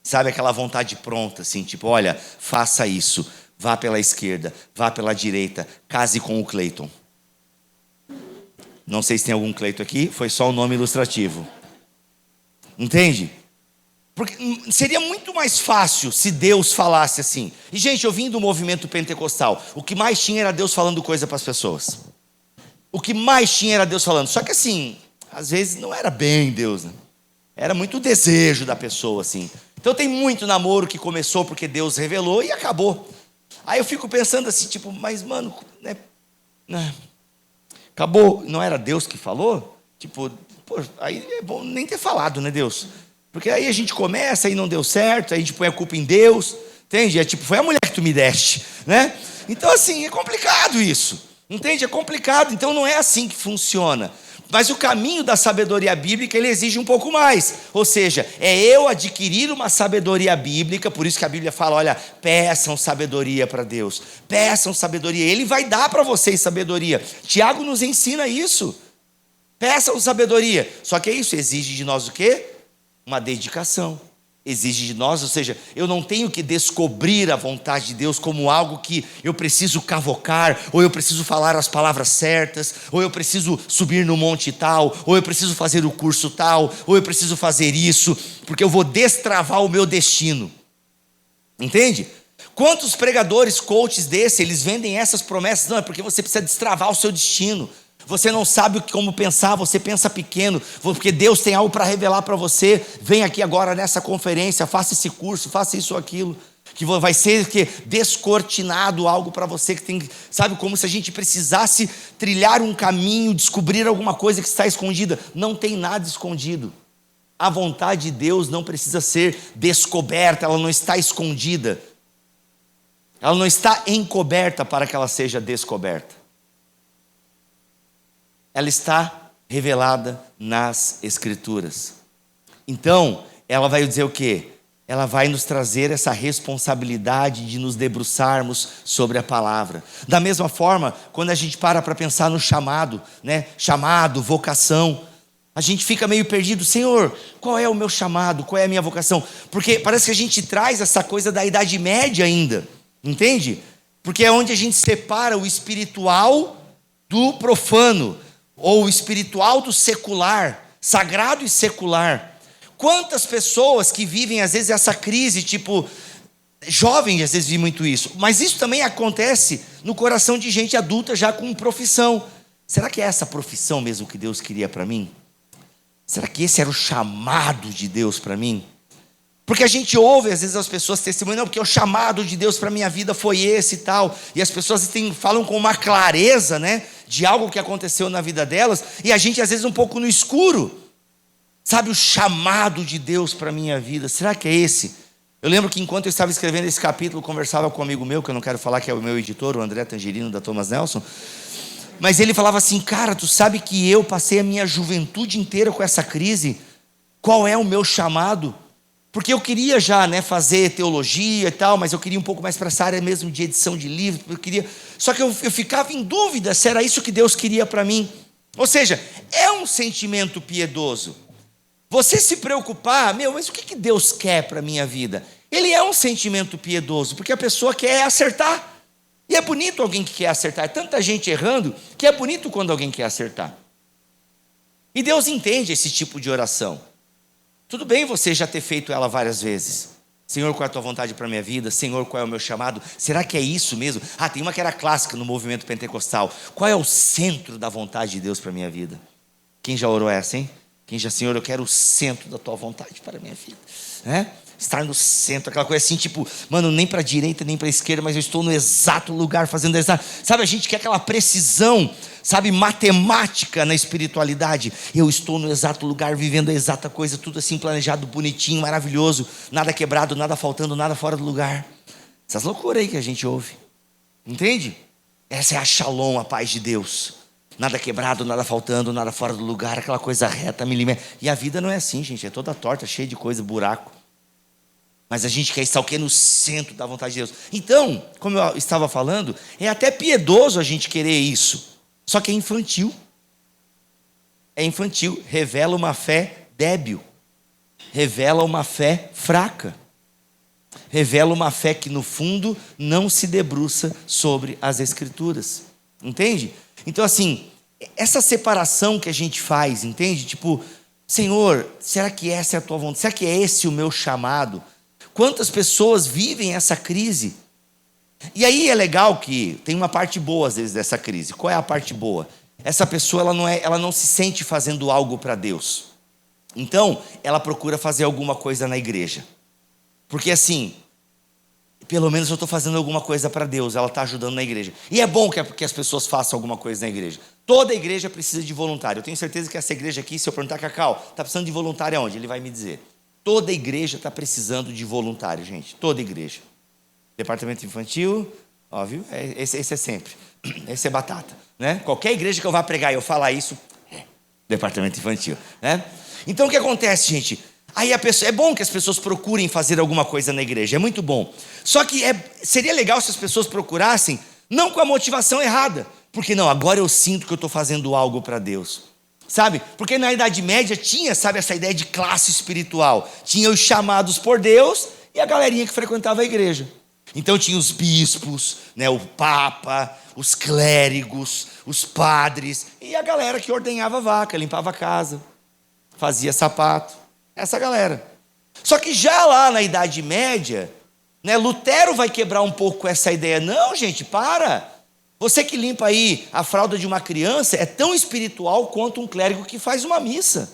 Sabe aquela vontade pronta, assim, tipo, olha, faça isso, vá pela esquerda, vá pela direita, case com o Cleiton. Não sei se tem algum Cleiton aqui, foi só um nome ilustrativo. Entende? Porque seria muito mais fácil se Deus falasse assim. E gente, eu vim do movimento pentecostal, o que mais tinha era Deus falando coisa para as pessoas. O que mais tinha era Deus falando. Só que assim, às vezes não era bem Deus, né? Era muito o desejo da pessoa, assim. Então tem muito namoro que começou porque Deus revelou e acabou. Aí eu fico pensando assim, tipo, mas mano, acabou, não era Deus que falou? Tipo, pô, aí é bom nem ter falado, né, Deus? Porque aí a gente começa, aí não deu certo, aí a gente põe a culpa em Deus, entende? É tipo, foi a mulher que tu me deste, né? Então assim, é complicado isso. Entende? É complicado, então não é assim que funciona. Mas o caminho da sabedoria bíblica, ele exige um pouco mais. Ou seja, é eu adquirir uma sabedoria bíblica, por isso que a Bíblia fala, olha, peçam sabedoria para Deus. Peçam sabedoria, Ele vai dar para vocês sabedoria. Tiago nos ensina isso. Peçam sabedoria. Só que isso exige de nós o quê? Uma dedicação. Exige de nós, ou seja, eu não tenho que descobrir a vontade de Deus como algo que eu preciso cavocar, ou eu preciso falar as palavras certas, ou eu preciso subir no monte tal, ou eu preciso fazer o curso tal, ou eu preciso fazer isso, porque eu vou destravar o meu destino. Entende? Quantos pregadores, coaches eles vendem essas promessas? Não, é porque você precisa destravar o seu destino. Você não sabe como pensar, você pensa pequeno, porque Deus tem algo para revelar para você. Vem aqui agora nessa conferência, faça esse curso, faça isso ou aquilo. que vai ser que descortinado algo para você que tem, sabe, como se a gente precisasse trilhar um caminho, descobrir alguma coisa que está escondida. Não tem nada escondido. A vontade de Deus não precisa ser descoberta, ela não está escondida. Ela não está encoberta para que ela seja descoberta. Ela está revelada nas Escrituras. Então, ela vai dizer o quê? Ela vai nos trazer essa responsabilidade de nos debruçarmos sobre a palavra. Da mesma forma, quando a gente para pensar no chamado, né? Chamado, vocação, a gente fica meio perdido. Senhor, qual é o meu chamado? Qual é a minha vocação? Porque parece que a gente traz essa coisa da Idade Média ainda, entende? Porque é onde a gente separa o espiritual do profano, ou o espiritual do secular, sagrado e secular. Quantas pessoas que vivem às vezes essa crise, tipo, jovens às vezes vivem muito isso, mas isso também acontece no coração de gente adulta já com profissão. Será que é essa profissão mesmo que Deus queria para mim? Será que esse era o chamado de Deus para mim? Porque a gente ouve às vezes as pessoas testemunhando, não, porque o chamado de Deus para a minha vida foi esse e tal, e as pessoas falam com uma clareza, né, de algo que aconteceu na vida delas, e a gente às vezes um pouco no escuro. Sabe, o chamado de Deus para a minha vida, será que é esse? Eu lembro que enquanto eu estava escrevendo esse capítulo, conversava com um amigo meu, que eu não quero falar que é o meu editor, o André Tangerino, da Thomas Nelson, mas ele falava assim, cara, tu sabe que eu passei a minha juventude inteira com essa crise, qual é o meu chamado? Porque eu queria já, né, fazer teologia e tal, mas eu queria um pouco mais para essa área mesmo de edição de livros, só que eu ficava em dúvida se era isso que Deus queria para mim. Ou seja, é um sentimento piedoso. Você se preocupar, mas o que Deus quer para a minha vida? Ele é um sentimento piedoso, porque a pessoa quer acertar. E é bonito alguém que quer acertar. É tanta gente errando que é bonito quando alguém quer acertar. E Deus entende esse tipo de oração. Tudo bem você já ter feito ela várias vezes. Senhor, qual é a tua vontade para a minha vida? Senhor, qual é o meu chamado? Será que é isso mesmo? Tem uma que era clássica no movimento pentecostal. Qual é o centro da vontade de Deus para a minha vida? Quem já orou essa, hein? Quem já, Senhor, eu quero o centro da tua vontade para a minha vida, né? Estar no centro, aquela coisa assim, tipo, mano, nem para a direita, nem para a esquerda, mas eu estou no exato lugar, fazendo exato, sabe, a gente quer aquela precisão, sabe, matemática na espiritualidade. Eu estou no exato lugar, vivendo a exata coisa, tudo assim planejado, bonitinho, maravilhoso, nada quebrado, nada faltando, nada fora do lugar. Essas loucuras aí que a gente ouve, entende? Essa é a shalom, a paz de Deus. Nada quebrado, nada faltando, nada fora do lugar, aquela coisa reta, milímetro. E a vida não é assim, gente, é toda torta, cheia de coisa, buraco. Mas a gente quer estar o quê? No centro da vontade de Deus. Então, como eu estava falando, é até piedoso a gente querer isso. Só que é infantil. É infantil, revela uma fé débil. Revela uma fé fraca. Revela uma fé que no fundo não se debruça sobre as Escrituras. Entende? Então assim, essa separação que a gente faz, entende? Tipo, Senhor, será que essa é a tua vontade? Será que é esse o meu chamado? Quantas pessoas vivem essa crise? E aí é legal que tem uma parte boa às vezes dessa crise. Qual é a parte boa? Essa pessoa ela não se sente fazendo algo para Deus. Então, ela procura fazer alguma coisa na igreja. Porque assim, pelo menos eu estou fazendo alguma coisa para Deus, ela está ajudando na igreja. E é bom que as pessoas façam alguma coisa na igreja. Toda igreja precisa de voluntário. Eu tenho certeza que essa igreja aqui, se eu perguntar, Cacau, está precisando de voluntário aonde? Ele vai me dizer. Toda igreja está precisando de voluntário, gente. Toda igreja. Departamento infantil, óbvio, esse é sempre. Esse é batata, né? Qualquer igreja que eu vá pregar e eu falar isso, departamento infantil, né? Então o que acontece, gente? Aí é bom que as pessoas procurem fazer alguma coisa na igreja, é muito bom. Só que seria legal se as pessoas procurassem, não com a motivação errada, porque não, agora eu sinto que eu estou fazendo algo para Deus, sabe? Porque na Idade Média tinha, sabe, essa ideia de classe espiritual, tinha os chamados por Deus e a galerinha que frequentava a igreja. Então tinha os bispos, né, o papa, os clérigos, os padres e a galera que ordenhava vaca, limpava a casa, fazia sapato. Essa galera. Só que já lá na Idade Média, né, Lutero vai quebrar um pouco essa ideia. Não, gente, para. Você que limpa aí a fralda de uma criança é tão espiritual quanto um clérigo que faz uma missa.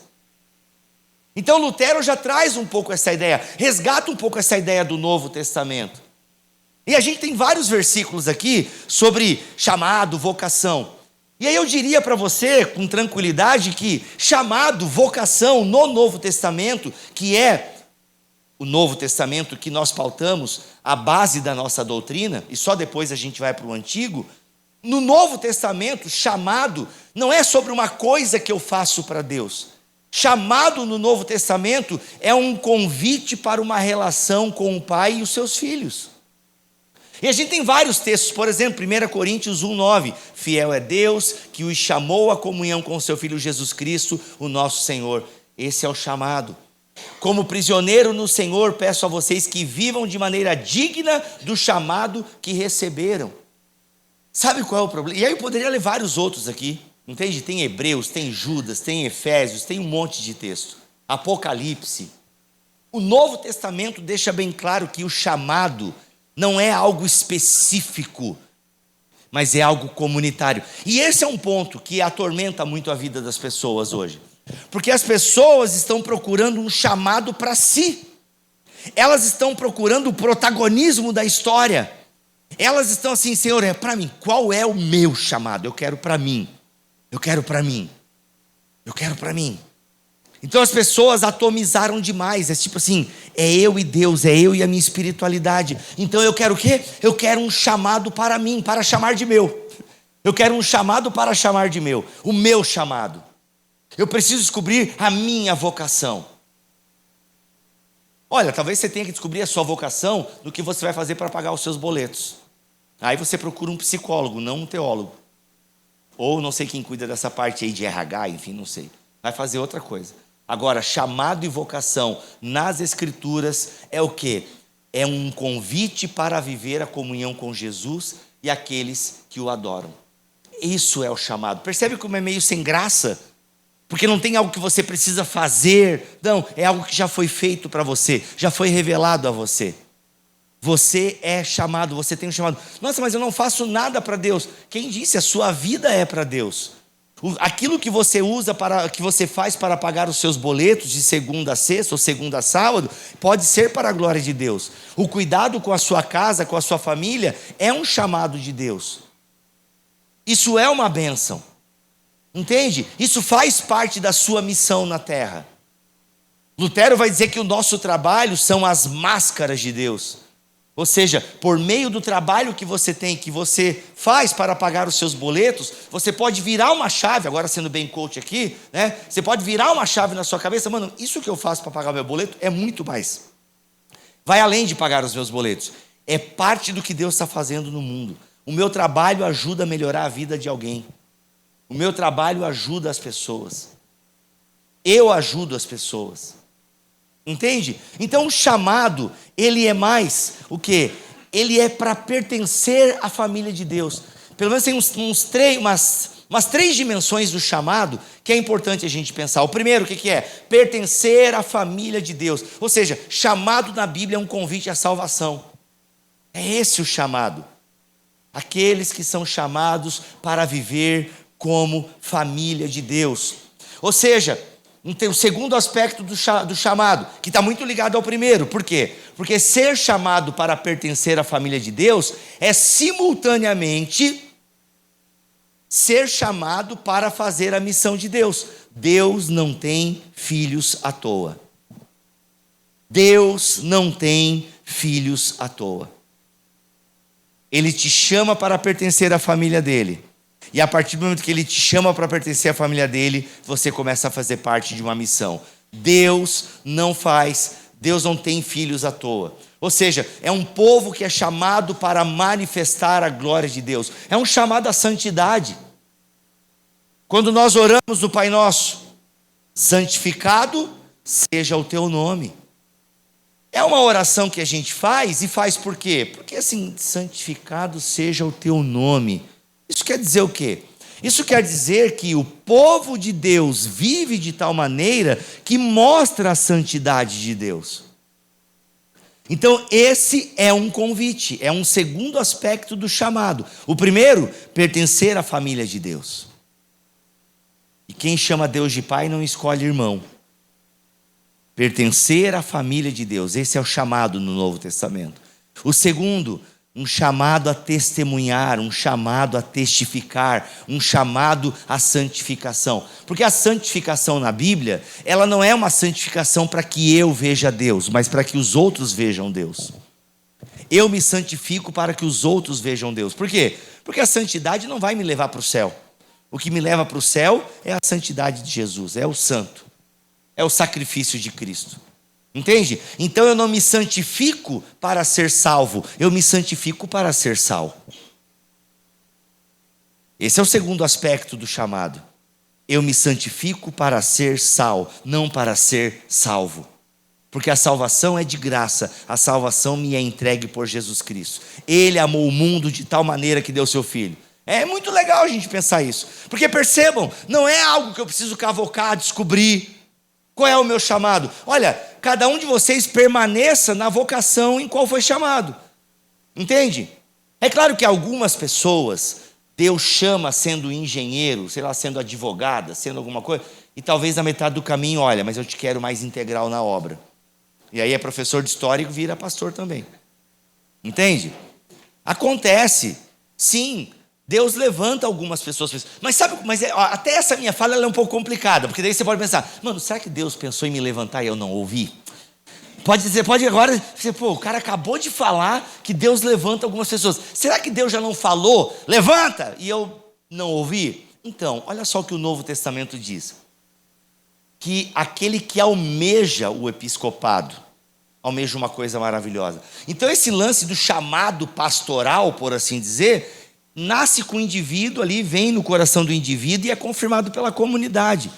Então Lutero já traz um pouco essa ideia, resgata um pouco essa ideia do Novo Testamento. E a gente tem vários versículos aqui sobre chamado, vocação. E aí eu diria para você, com tranquilidade, que chamado, vocação no Novo Testamento, que é o Novo Testamento que nós pautamos, a base da nossa doutrina, e só depois a gente vai para o Antigo. No Novo Testamento, chamado não é sobre uma coisa que eu faço para Deus. Chamado no Novo Testamento é um convite para uma relação com o Pai e os seus filhos. E a gente tem vários textos, por exemplo, 1 Coríntios 1,9: fiel é Deus que os chamou à comunhão com o seu Filho Jesus Cristo, o nosso Senhor. Esse é o chamado. Como prisioneiro no Senhor, peço a vocês que vivam de maneira digna do chamado que receberam. Sabe qual é o problema? E aí eu poderia ler vários outros aqui, entende? Tem Hebreus, tem Judas, tem Efésios, tem um monte de texto. Apocalipse. O Novo Testamento deixa bem claro que o chamado não é algo específico, mas é algo comunitário. E esse é um ponto que atormenta muito a vida das pessoas hoje. Porque as pessoas estão procurando um chamado para si. Elas estão procurando o protagonismo da história. Elas estão assim: Senhor, é para mim. Qual é o meu chamado? Eu quero para mim. Eu quero para mim. Eu quero para mim. Então as pessoas atomizaram demais. É tipo assim, é eu e Deus, é eu e a minha espiritualidade. Então eu quero o quê? Eu quero um chamado para mim, para chamar de meu. Eu quero um chamado para chamar de meu. O meu chamado. Eu preciso descobrir a minha vocação. Olha, talvez você tenha que descobrir a sua vocação no que você vai fazer para pagar os seus boletos. Aí você procura um psicólogo, não um teólogo. Ou não sei quem cuida dessa parte aí de RH, enfim, não sei. Vai fazer outra coisa. Agora, chamado e vocação nas Escrituras é o quê? É um convite para viver a comunhão com Jesus e aqueles que o adoram. Isso é o chamado. Percebe como é meio sem graça? Porque não tem algo que você precisa fazer. Não, é algo que já foi feito para você, já foi revelado a você. Você é chamado, você tem um chamado. Nossa, mas eu não faço nada para Deus. Quem disse? A sua vida é para Deus. Aquilo que você usa que você faz para pagar os seus boletos de segunda a sexta ou segunda a sábado, pode ser para a glória de Deus. O cuidado com a sua casa, com a sua família, é um chamado de Deus. Isso é uma bênção. Entende? Isso faz parte da sua missão na terra. Lutero vai dizer que o nosso trabalho são as máscaras de Deus. Ou seja, por meio do trabalho que você tem, que você faz para pagar os seus boletos, você pode virar uma chave, agora sendo bem coach aqui, né? Você pode virar uma chave na sua cabeça: mano, isso que eu faço para pagar o meu boleto é muito mais. Vai além de pagar os meus boletos. É parte do que Deus está fazendo no mundo. O meu trabalho ajuda a melhorar a vida de alguém. O meu trabalho ajuda as pessoas. Eu ajudo as pessoas. Entende? Então o chamado, ele é mais o quê? Ele é para pertencer à família de Deus. Pelo menos tem umas três dimensões do chamado que é importante a gente pensar. O primeiro, o que é? Pertencer à família de Deus. Ou seja, chamado na Bíblia é um convite à salvação. É esse o chamado. Aqueles que são chamados para viver como família de Deus. Ou seja, tem o segundo aspecto do chamado, que está muito ligado ao primeiro. Por quê? Porque ser chamado para pertencer à família de Deus é simultaneamente ser chamado para fazer a missão de Deus. Deus não tem filhos à toa. Deus não tem filhos à toa. Ele te chama para pertencer à família dele. E a partir do momento que ele te chama para pertencer à família dele, você começa a fazer parte de uma missão. Deus não tem filhos à toa. Ou seja, é um povo que é chamado para manifestar a glória de Deus. É um chamado à santidade. Quando nós oramos no Pai Nosso: santificado seja o teu nome. É uma oração que a gente faz, e faz por quê? Porque assim, santificado seja o teu nome. Isso quer dizer o quê? Isso quer dizer que o povo de Deus vive de tal maneira que mostra a santidade de Deus. Então esse é um convite, é um segundo aspecto do chamado. O primeiro, pertencer à família de Deus. E quem chama Deus de pai não escolhe irmão. Pertencer à família de Deus, esse é o chamado no Novo Testamento. O segundo, um chamado a testemunhar, um chamado a testificar, um chamado à santificação. Porque a santificação na Bíblia, ela não é uma santificação para que eu veja Deus, mas para que os outros vejam Deus. Eu me santifico para que os outros vejam Deus. Por quê? Porque a santidade não vai me levar para o céu. O que me leva para o céu é a santidade de Jesus, é o santo, é o sacrifício de Cristo. Entende? Então eu não me santifico para ser salvo, eu me santifico para ser sal. Esse é o segundo aspecto do chamado. Eu me santifico para ser sal, não para ser salvo. Porque a salvação é de graça, a salvação me é entregue por Jesus Cristo. Ele amou o mundo de tal maneira que deu seu Filho. É muito legal a gente pensar isso. Porque percebam, não é algo que eu preciso cavocar, descobrir. Qual é o meu chamado? Olha, cada um de vocês permaneça na vocação em qual foi chamado. Entende? É claro que algumas pessoas, Deus chama sendo engenheiro, sei lá, sendo advogada, sendo alguma coisa, e talvez na metade do caminho, olha, mas eu te quero mais integral na obra. E aí é professor de história e vira pastor também. Entende? Acontece, sim. Deus levanta algumas pessoas, mas sabe, até essa minha fala ela é um pouco complicada, porque daí você pode pensar, mano, será que Deus pensou em me levantar e eu não ouvi? Pode agora, o cara acabou de falar que Deus levanta algumas pessoas, será que Deus já não falou, levanta, e eu não ouvi? Então, olha só o que o Novo Testamento diz, que aquele que almeja o episcopado, almeja uma coisa maravilhosa. Então esse lance do chamado pastoral, por assim dizer, nasce com o indivíduo ali, vem no coração do indivíduo e é confirmado pela comunidade.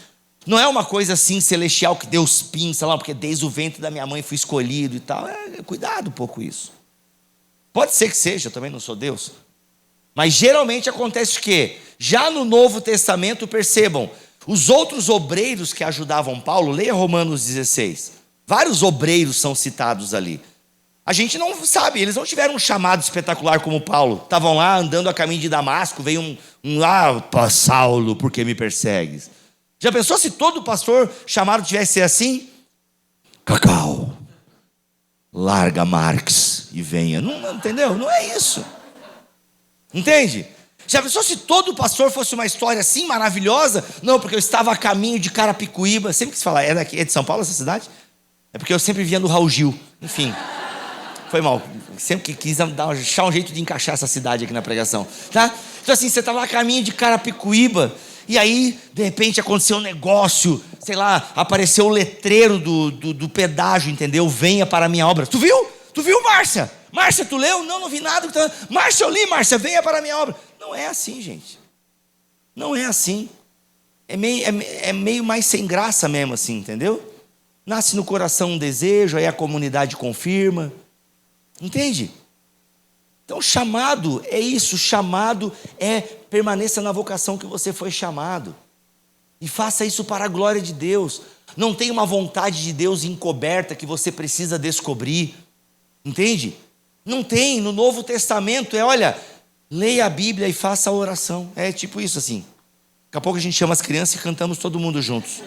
Não é uma coisa assim celestial que Deus pinça lá, porque desde o ventre da minha mãe fui escolhido e tal. Cuidado um pouco isso. Pode ser que seja, eu também não sou Deus. Mas geralmente acontece o quê? Já no Novo Testamento, percebam, os outros obreiros que ajudavam Paulo, leia Romanos 16. Vários obreiros são citados ali. A gente não sabe, eles não tiveram um chamado espetacular como Paulo. Estavam lá andando a caminho de Damasco, veio um lá, Saulo, por que me persegues? Já pensou se todo pastor chamado tivesse ser assim? Cacau, larga Marx e venha. Não, entendeu? Não é isso. Entende? Já pensou se todo pastor fosse uma história assim maravilhosa? Não, porque eu estava a caminho de Carapicuíba. Sempre que se fala, é de São Paulo essa cidade? É porque eu sempre via no Raul Gil. Enfim. Foi mal, sempre que quis achar um jeito de encaixar essa cidade aqui na pregação, tá? Então assim, você estava lá a caminho de Carapicuíba, e aí, de repente, aconteceu um negócio, sei lá, apareceu o letreiro do pedágio, entendeu? Venha para a minha obra. Tu viu? Tu viu, Márcia? Márcia, tu leu? Não vi nada. Márcia, eu li, Márcia, venha para a minha obra. Não é assim, gente. Não é assim. É meio mais sem graça mesmo assim, entendeu? Nasce no coração um desejo, aí a comunidade confirma. Entende? Então chamado é isso, chamado é permaneça na vocação que você foi chamado. E faça isso para a glória de Deus. Não tem uma vontade de Deus encoberta que você precisa descobrir. Entende? Não tem, no Novo Testamento olha, leia a Bíblia e faça a oração. É tipo isso assim. Daqui a pouco a gente chama as crianças e cantamos todo mundo juntos.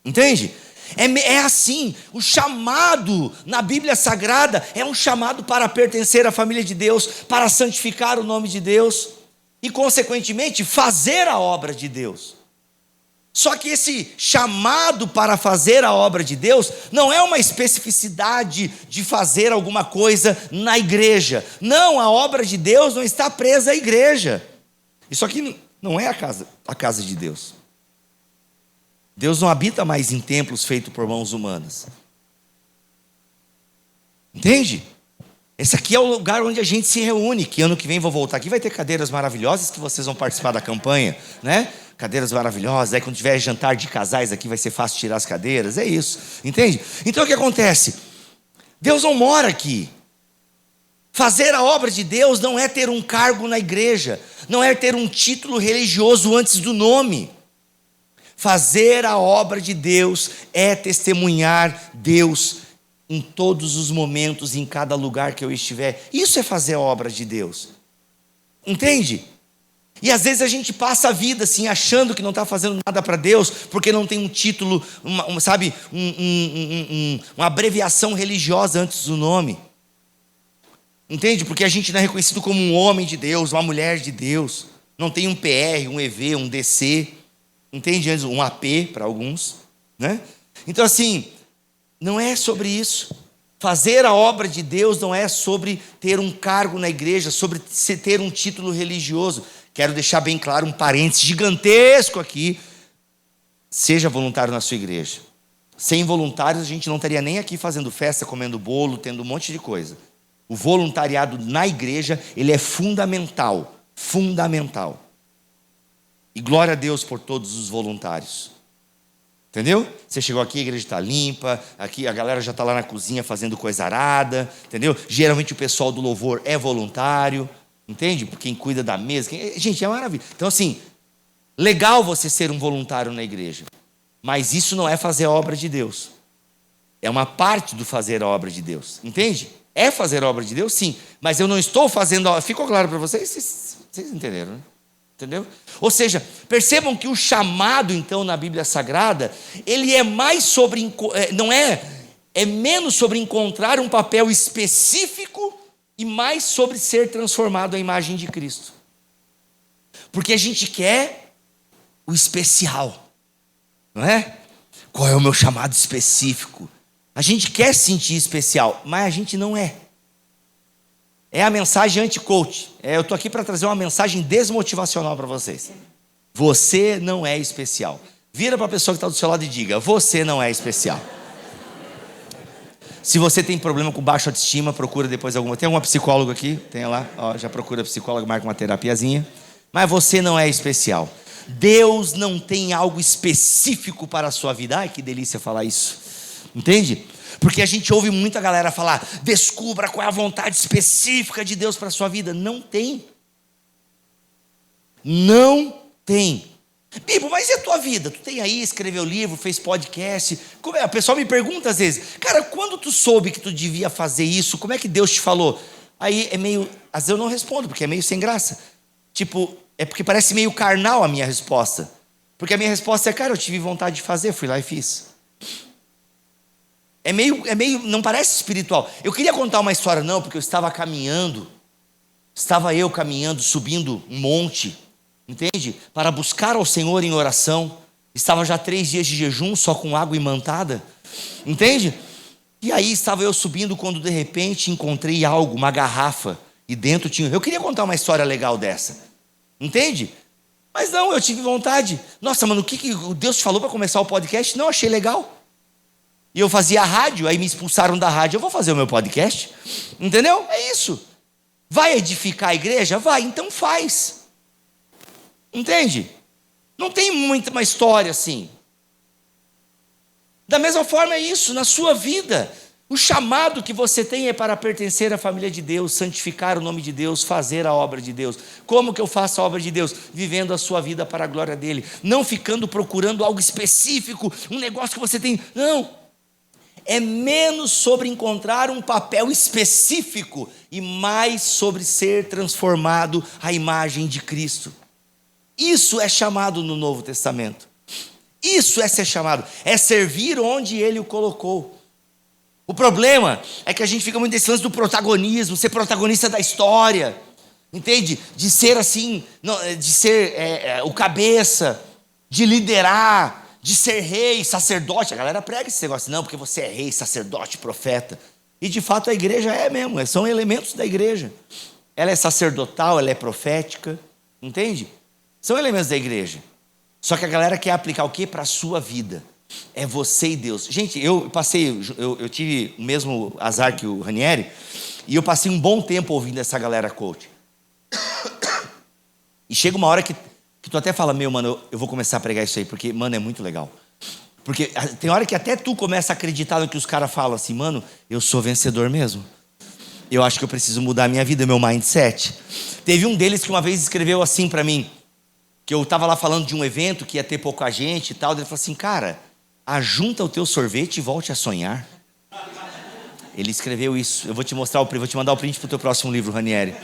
Entende? É assim, o chamado na Bíblia Sagrada é um chamado para pertencer à família de Deus, para santificar o nome de Deus e, consequentemente, fazer a obra de Deus. Só que esse chamado para fazer a obra de Deus não é uma especificidade de fazer alguma coisa na igreja. Não, a obra de Deus não está presa à igreja. Isso aqui não é a casa de Deus. Deus não habita mais em templos feitos por mãos humanas. Entende? Esse aqui é o lugar onde a gente se reúne, que ano que vem vou voltar aqui, vai ter cadeiras maravilhosas que vocês vão participar da campanha, né? Cadeiras maravilhosas, aí quando tiver jantar de casais aqui vai ser fácil tirar as cadeiras, é isso, entende? Então o que acontece? Deus não mora aqui. Fazer a obra de Deus não é ter um cargo na igreja, não é ter um título religioso antes do nome. Fazer a obra de Deus é testemunhar Deus em todos os momentos, em cada lugar que eu estiver. Isso é fazer a obra de Deus. Entende? E às vezes a gente passa a vida assim, achando que não está fazendo nada para Deus, porque não tem um título, uma abreviação religiosa antes do nome. Entende? Porque a gente não é reconhecido como um homem de Deus, uma mulher de Deus. Não tem um PR, um EV, um DC. Entende? Um AP para alguns, né? Então assim, não é sobre isso. Fazer a obra de Deus não é sobre ter um cargo na igreja, sobre ter um título religioso. Quero deixar bem claro um parênteses gigantesco aqui. Seja voluntário na sua igreja. Sem voluntários a gente não estaria nem aqui fazendo festa, comendo bolo, tendo um monte de coisa. O voluntariado na igreja, ele é fundamental. Fundamental. E glória a Deus por todos os voluntários. Entendeu? Você chegou aqui, a igreja está limpa, aqui a galera já está lá na cozinha fazendo coisa arada, entendeu? Geralmente o pessoal do louvor é voluntário, entende? Quem cuida da mesa, gente, é maravilha. Então assim, legal você ser um voluntário na igreja, mas isso não é fazer a obra de Deus. É uma parte do fazer a obra de Deus, entende? É fazer a obra de Deus, sim, mas eu não estou fazendo a obra. Ficou claro para vocês? Vocês entenderam, né? Entendeu? Ou seja, percebam que o chamado, então, na Bíblia Sagrada, ele é mais sobre, é menos sobre encontrar um papel específico e mais sobre ser transformado à imagem de Cristo. Porque a gente quer o especial, não é? Qual é o meu chamado específico? A gente quer se sentir especial, mas a gente não é. É a mensagem anti-coach. Eu estou aqui para trazer uma mensagem desmotivacional para vocês. Você não é especial. Vira para a pessoa que está do seu lado e diga: você não é especial. Se você tem problema com baixa autoestima, procura depois alguma. Tem alguma psicóloga aqui? Tem lá. Ó, já procura psicóloga, marca uma terapiazinha. Mas você não é especial. Deus não tem algo específico para a sua vida. Ai, que delícia falar isso. Entende? Porque a gente ouve muita galera falar: descubra qual é a vontade específica de Deus para a sua vida. Não tem. Não tem. Bibo, mas e a tua vida? Tu tem aí, escreveu livro, fez podcast. Como é? O pessoal me pergunta às vezes: cara, quando tu soube que tu devia fazer isso, como é que Deus te falou? Aí é meio, às vezes eu não respondo, porque é meio sem graça. Tipo, é porque parece meio carnal a minha resposta. Porque a minha resposta é: cara, eu tive vontade de fazer, fui lá e fiz. É meio, não parece espiritual. Eu queria contar uma história, não, porque eu estava caminhando, subindo um monte, entende? Para buscar ao Senhor em oração. Estava já 3 dias de jejum, só com água imantada, entende? E aí estava eu subindo, quando de repente encontrei algo, uma garrafa, e dentro tinha... Eu queria contar uma história legal dessa, entende? Mas não, eu tive vontade. Nossa, mano, o que Deus te falou para começar o podcast? Não, achei legal. E eu fazia a rádio, aí me expulsaram da rádio. Eu vou fazer o meu podcast, entendeu? É isso. Vai edificar a igreja? Vai, então faz. Entende? Não tem muita uma história assim. Da mesma forma é isso, na sua vida. O chamado que você tem é para pertencer à família de Deus, santificar o nome de Deus, fazer a obra de Deus. Como que eu faço a obra de Deus? Vivendo a sua vida para a glória dele. Não ficando procurando algo específico, um negócio que você tem. Não. É menos sobre encontrar um papel específico e mais sobre ser transformado à imagem de Cristo. Isso é chamado no Novo Testamento. Isso é ser chamado. É servir onde Ele o colocou. O problema é que a gente fica muito nesse lance do protagonismo, ser protagonista da história. Entende? De ser assim, de ser o cabeça, de liderar, de ser rei, sacerdote. A galera prega esse negócio, não, porque você é rei, sacerdote, profeta. E de fato a igreja é mesmo, são elementos da igreja. Ela é sacerdotal, ela é profética, entende? São elementos da igreja. Só que a galera quer aplicar o que para a sua vida? É você e Deus. Gente, eu tive o mesmo azar que o Ranieri, e eu passei um bom tempo ouvindo essa galera coach. E chega uma hora que tu até fala: meu, mano, eu vou começar a pregar isso aí, porque, mano, é muito legal. Porque tem hora que até tu começa a acreditar no que os caras falam assim: mano, eu sou vencedor mesmo. Eu acho que eu preciso mudar a minha vida, meu mindset. Teve um deles que uma vez escreveu assim para mim, que eu estava lá falando de um evento que ia ter pouca gente e tal. Ele falou assim: cara, ajunta o teu sorvete e volte a sonhar. Ele escreveu isso. Eu vou te mostrar, vou te mandar o print pro teu próximo livro, Ranieri.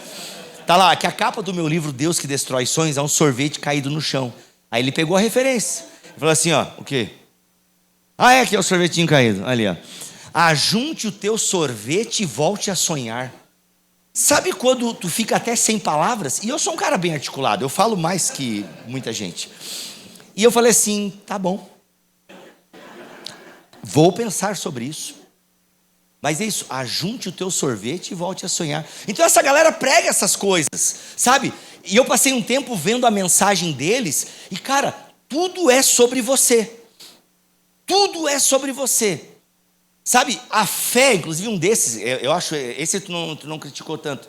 Tá lá, que a capa do meu livro, Deus que Destrói Sonhos, é um sorvete caído no chão. Aí ele pegou a referência. Ele falou assim, ó, o quê? Ah, é aqui é o sorvetinho caído, ali, ó. Ajunte o teu sorvete e volte a sonhar. Sabe quando tu fica até sem palavras? E eu sou um cara bem articulado, eu falo mais que muita gente. E eu falei assim, tá bom. Vou pensar sobre isso. Mas é isso, ajunte o teu sorvete e volte a sonhar. Então essa galera prega essas coisas, sabe? E eu passei um tempo vendo a mensagem deles. E cara, tudo é sobre você. Tudo é sobre você. Sabe, a fé, inclusive um desses, eu acho, esse tu não criticou tanto,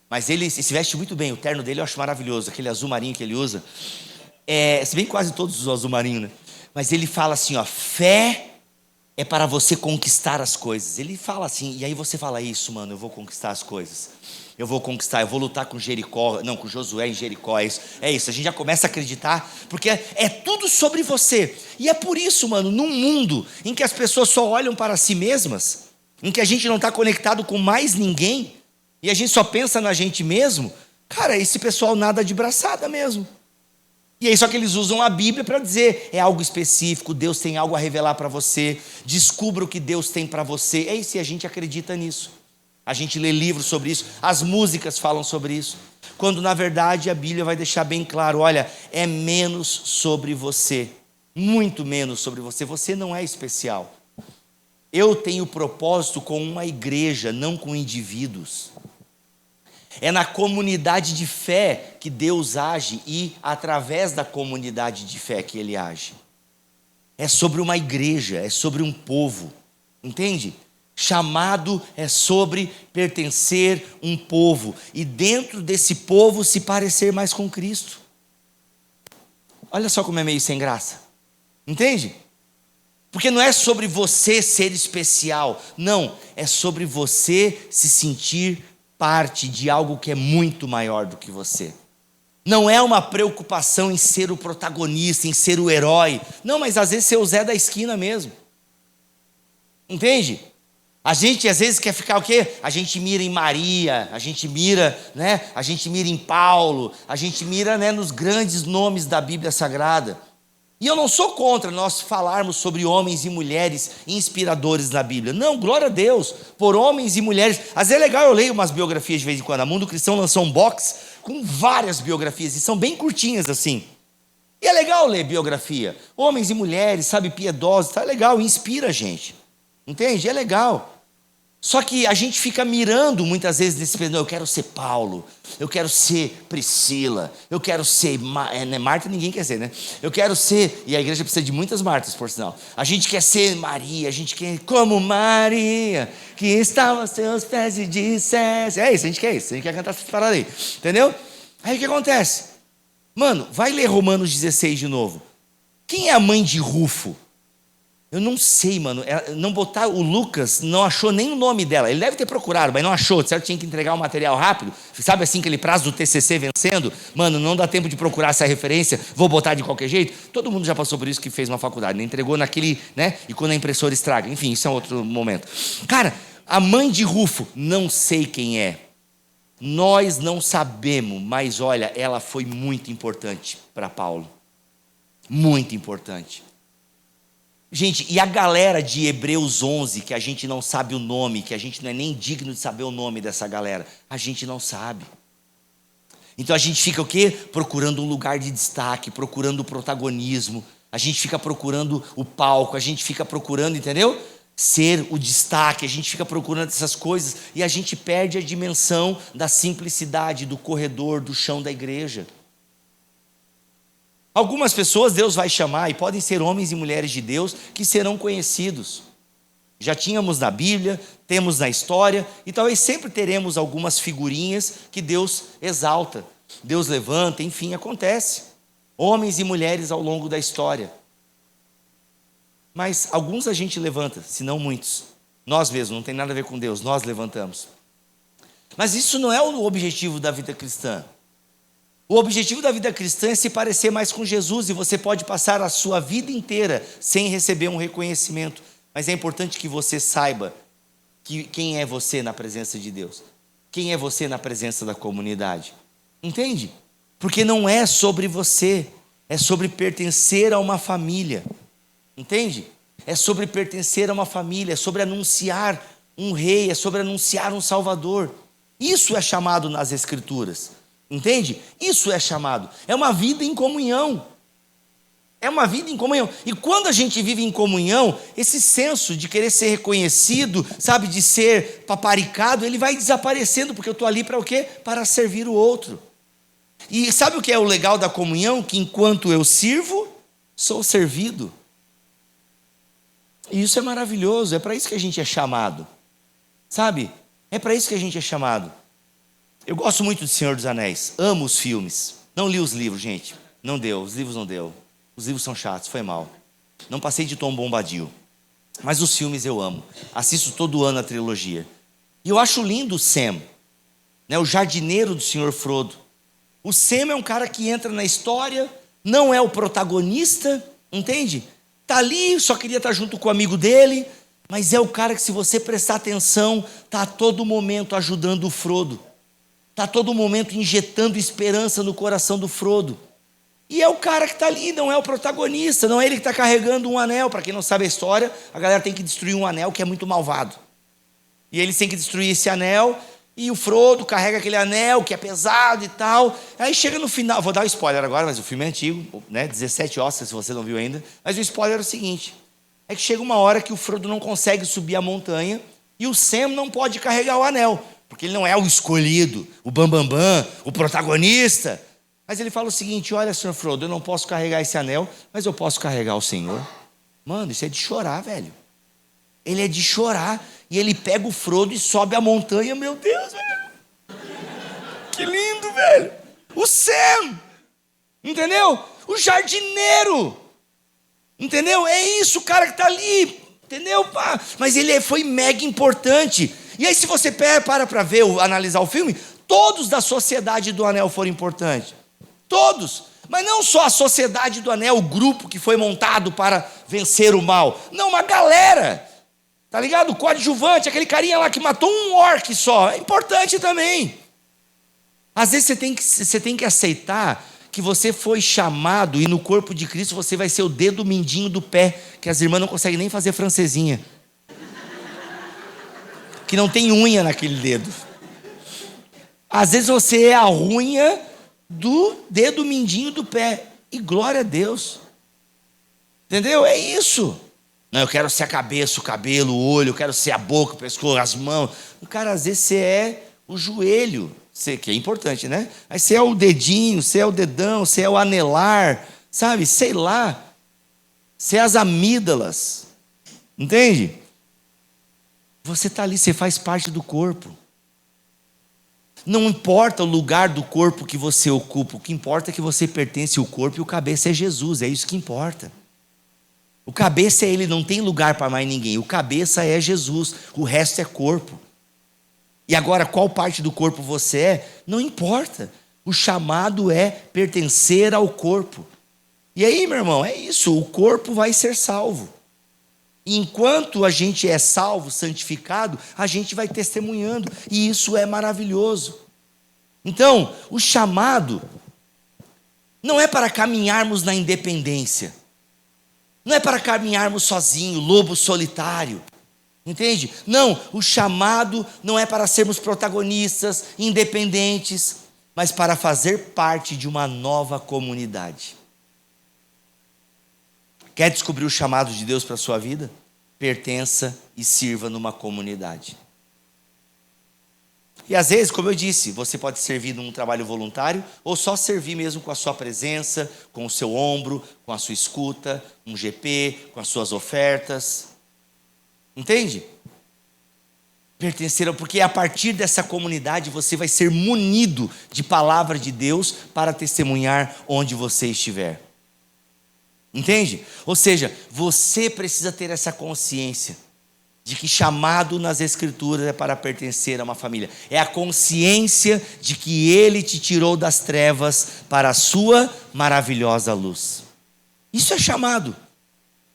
mas ele se veste muito bem, o terno dele eu acho maravilhoso, aquele azul marinho que ele usa, se bem quase todos usam azul marinho, né? Mas ele fala assim, ó, fé é para você conquistar as coisas. Ele fala assim, e aí você fala, isso mano, eu vou conquistar as coisas. Eu vou conquistar, eu vou lutar com Jericó, não, com Josué em Jericó, é isso, a gente já começa a acreditar, porque é tudo sobre você, e é por isso, mano, num mundo em que as pessoas só olham para si mesmas, em que a gente não está conectado com mais ninguém, e a gente só pensa na gente mesmo, cara, esse pessoal nada de braçada mesmo, e aí só que eles usam a Bíblia para dizer, é algo específico, Deus tem algo a revelar para você, descubra o que Deus tem para você, é isso, e a gente acredita nisso. A gente lê livros sobre isso, as músicas falam sobre isso, quando na verdade a Bíblia vai deixar bem claro, olha, é menos sobre você, muito menos sobre você, você não é especial. Eu tenho propósito com uma igreja, não com indivíduos. É na comunidade de fé que Deus age e através da comunidade de fé que Ele age. É sobre uma igreja, é sobre um povo, entende? Chamado é sobre pertencer um povo e dentro desse povo se parecer mais com Cristo. Olha só como é meio sem graça, entende? Porque não é sobre você ser especial, não, é sobre você se sentir parte de algo que é muito maior do que você. Não é uma preocupação em ser o protagonista, em ser o herói, não, mas às vezes ser o Zé da esquina mesmo, entende? A gente às vezes quer ficar o quê? A gente mira em Maria, a gente mira, né? A gente mira em Paulo, a gente mira, né, nos grandes nomes da Bíblia Sagrada. E eu não sou contra nós falarmos sobre homens e mulheres inspiradores na Bíblia. Não, glória a Deus, por homens e mulheres. Às vezes é legal, eu leio umas biografias de vez em quando. A Mundo Cristão lançou um box com várias biografias, e são bem curtinhas assim. E é legal ler biografia. Homens e mulheres, sabe, piedosos, tá legal, inspira a gente. Entende? É legal. Só que a gente fica mirando muitas vezes nesse não, eu quero ser Paulo, eu quero ser Priscila, eu quero ser Marta, ninguém quer ser, né? Eu quero ser, e a igreja precisa de muitas Martas, por sinal. A gente quer ser Maria, a gente quer como Maria, que estava aos seus pés e dissesse. É isso, a gente quer isso, a gente quer cantar essas paradas aí, entendeu? Aí o que acontece? Mano, vai ler Romanos 16 de novo. Quem é a mãe de Rufo? Eu não sei, mano, não botar o Lucas, não achou nem o nome dela, ele deve ter procurado, mas não achou, certo? Tinha que entregar o material rápido, sabe assim, aquele prazo do TCC vencendo, mano, não dá tempo de procurar essa referência, vou botar de qualquer jeito, todo mundo já passou por isso que fez uma faculdade, entregou naquele, né, e quando a impressora estraga, enfim, isso é outro momento. Cara, a mãe de Rufo, não sei quem é, nós não sabemos, mas olha, ela foi muito importante para Paulo, muito importante. Gente, e a galera de Hebreus 11, que a gente não sabe o nome, que a gente não é nem digno de saber o nome dessa galera, a gente não sabe. Então a gente fica o quê? Procurando um lugar de destaque, procurando o protagonismo, a gente fica procurando o palco, a gente fica procurando, entendeu? Ser o destaque, a gente fica procurando essas coisas e a gente perde a dimensão da simplicidade, do corredor, do chão da igreja. Algumas pessoas Deus vai chamar, e podem ser homens e mulheres de Deus, que serão conhecidos. Já tínhamos na Bíblia, temos na história, e talvez sempre teremos algumas figurinhas que Deus exalta, Deus levanta, enfim, acontece. Homens e mulheres ao longo da história. Mas alguns a gente levanta, se não muitos. Nós mesmos, não tem nada a ver com Deus, nós levantamos. Mas isso não é o objetivo da vida cristã. O objetivo da vida cristã é se parecer mais com Jesus, e você pode passar a sua vida inteira sem receber um reconhecimento, mas é importante que você saiba quem é você na presença de Deus, quem é você na presença da comunidade, entende? Porque não é sobre você, é sobre pertencer a uma família, entende? É sobre pertencer a uma família, é sobre anunciar um rei, é sobre anunciar um salvador. Isso é chamado nas Escrituras, entende? Isso é chamado, é uma vida em comunhão. É uma vida em comunhão. E quando a gente vive em comunhão, esse senso de querer ser reconhecido, sabe, de ser paparicado, ele vai desaparecendo, porque eu estou ali para o quê? Para servir o outro. E sabe o que é o legal da comunhão? Que enquanto eu sirvo, sou servido. E isso é maravilhoso, é para isso que a gente é chamado. Sabe? É para isso que a gente é chamado. Eu gosto muito de Senhor dos Anéis, amo os filmes. Não li os livros, gente. Não deu, os livros não deu. Os livros são chatos, foi mal. Não passei de Tom Bombadil. Mas os filmes eu amo. Assisto todo ano a trilogia. E eu acho lindo o Sam, né, o jardineiro do Senhor Frodo. O Sam é um cara que entra na história, não é o protagonista, entende? Está ali, só queria estar junto com o amigo dele, mas é o cara que, se você prestar atenção, está a todo momento ajudando o Frodo. Está a todo momento injetando esperança no coração do Frodo. E é o cara que está ali, não é o protagonista, não é ele que está carregando um anel. Para quem não sabe a história, a galera tem que destruir um anel que é muito malvado. E eles têm que destruir esse anel, e o Frodo carrega aquele anel que é pesado e tal. Aí chega no final, vou dar um spoiler agora, mas o filme é antigo, né? 17 Oscars, se você não viu ainda. Mas o spoiler é o seguinte, é que chega uma hora que o Frodo não consegue subir a montanha, e o Sam não pode carregar o anel, porque ele não é o escolhido, o bambambam, o protagonista. Mas ele fala o seguinte: olha, senhor Frodo, eu não posso carregar esse anel, mas eu posso carregar o Senhor. Mano, isso é de chorar, velho. Ele é de chorar. E ele pega o Frodo e sobe a montanha. Meu Deus, velho. Que lindo, velho. O Sam. Entendeu? O jardineiro. Entendeu? É isso, o cara que está ali. Entendeu? Mas ele foi mega importante. E aí, se você para ver, analisar o filme, todos da Sociedade do Anel foram importantes. Todos, mas não só a Sociedade do Anel, o grupo que foi montado para vencer o mal. Não, uma galera, tá ligado? O coadjuvante, aquele carinha lá que matou um orc só, é importante também. Às vezes você tem que aceitar que você foi chamado, e no corpo de Cristo você vai ser o dedo mindinho do pé, que as irmãs não conseguem nem fazer francesinha, que não tem unha naquele dedo. Às vezes você é a unha do dedo mindinho do pé. E glória a Deus. Entendeu? É isso. Não, eu quero ser a cabeça, o cabelo, o olho, eu quero ser a boca, o pescoço, as mãos. O cara, às vezes você é o joelho, que é importante, né? Aí você é o dedinho, você é o dedão, você é o anelar, sabe? Sei lá. Você é as amígdalas. Entende? Você está ali, você faz parte do corpo. Não importa o lugar do corpo que você ocupa, o que importa é que você pertence ao corpo, e o cabeça é Jesus, é isso que importa. O cabeça é ele, não tem lugar para mais ninguém. O cabeça é Jesus, o resto é corpo. E agora, qual parte do corpo você é? Não importa. O chamado é pertencer ao corpo. E aí, meu irmão, é isso, o corpo vai ser salvo. E enquanto a gente é salvo, santificado, a gente vai testemunhando, e isso é maravilhoso. Então, o chamado não é para caminharmos na independência, não é para caminharmos sozinho, lobo solitário, entende? Não, o chamado não é para sermos protagonistas, independentes, mas para fazer parte de uma nova comunidade. Quer descobrir o chamado de Deus para a sua vida? Pertença e sirva numa comunidade. E às vezes, como eu disse, você pode servir num trabalho voluntário, ou só servir mesmo com a sua presença, com o seu ombro, com a sua escuta, um GP, com as suas ofertas. Entende? Pertencer, porque a partir dessa comunidade você vai ser munido de palavra de Deus para testemunhar onde você estiver. Entende? Ou seja, você precisa ter essa consciência de que chamado nas Escrituras é para pertencer a uma família. É a consciência de que Ele te tirou das trevas para a sua maravilhosa luz. Isso é chamado.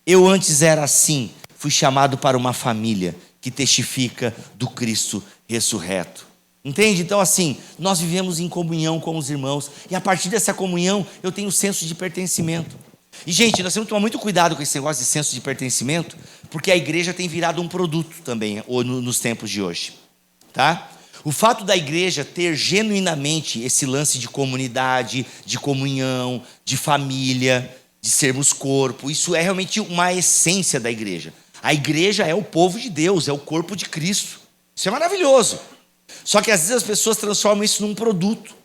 Eu antes era assim, fui chamado para uma família que testifica do Cristo ressurreto. Entende? Então assim, nós vivemos em comunhão com os irmãos, e a partir dessa comunhão eu tenho senso de pertencimento. E gente, nós temos que tomar muito cuidado com esse negócio de senso de pertencimento, porque a igreja tem virado um produto também nos tempos de hoje, tá? O fato da igreja ter genuinamente esse lance de comunidade, de comunhão, de família, de sermos corpo, isso é realmente uma essência da igreja. A igreja é o povo de Deus, é o corpo de Cristo. Isso é maravilhoso. Só que às vezes as pessoas transformam isso num produto.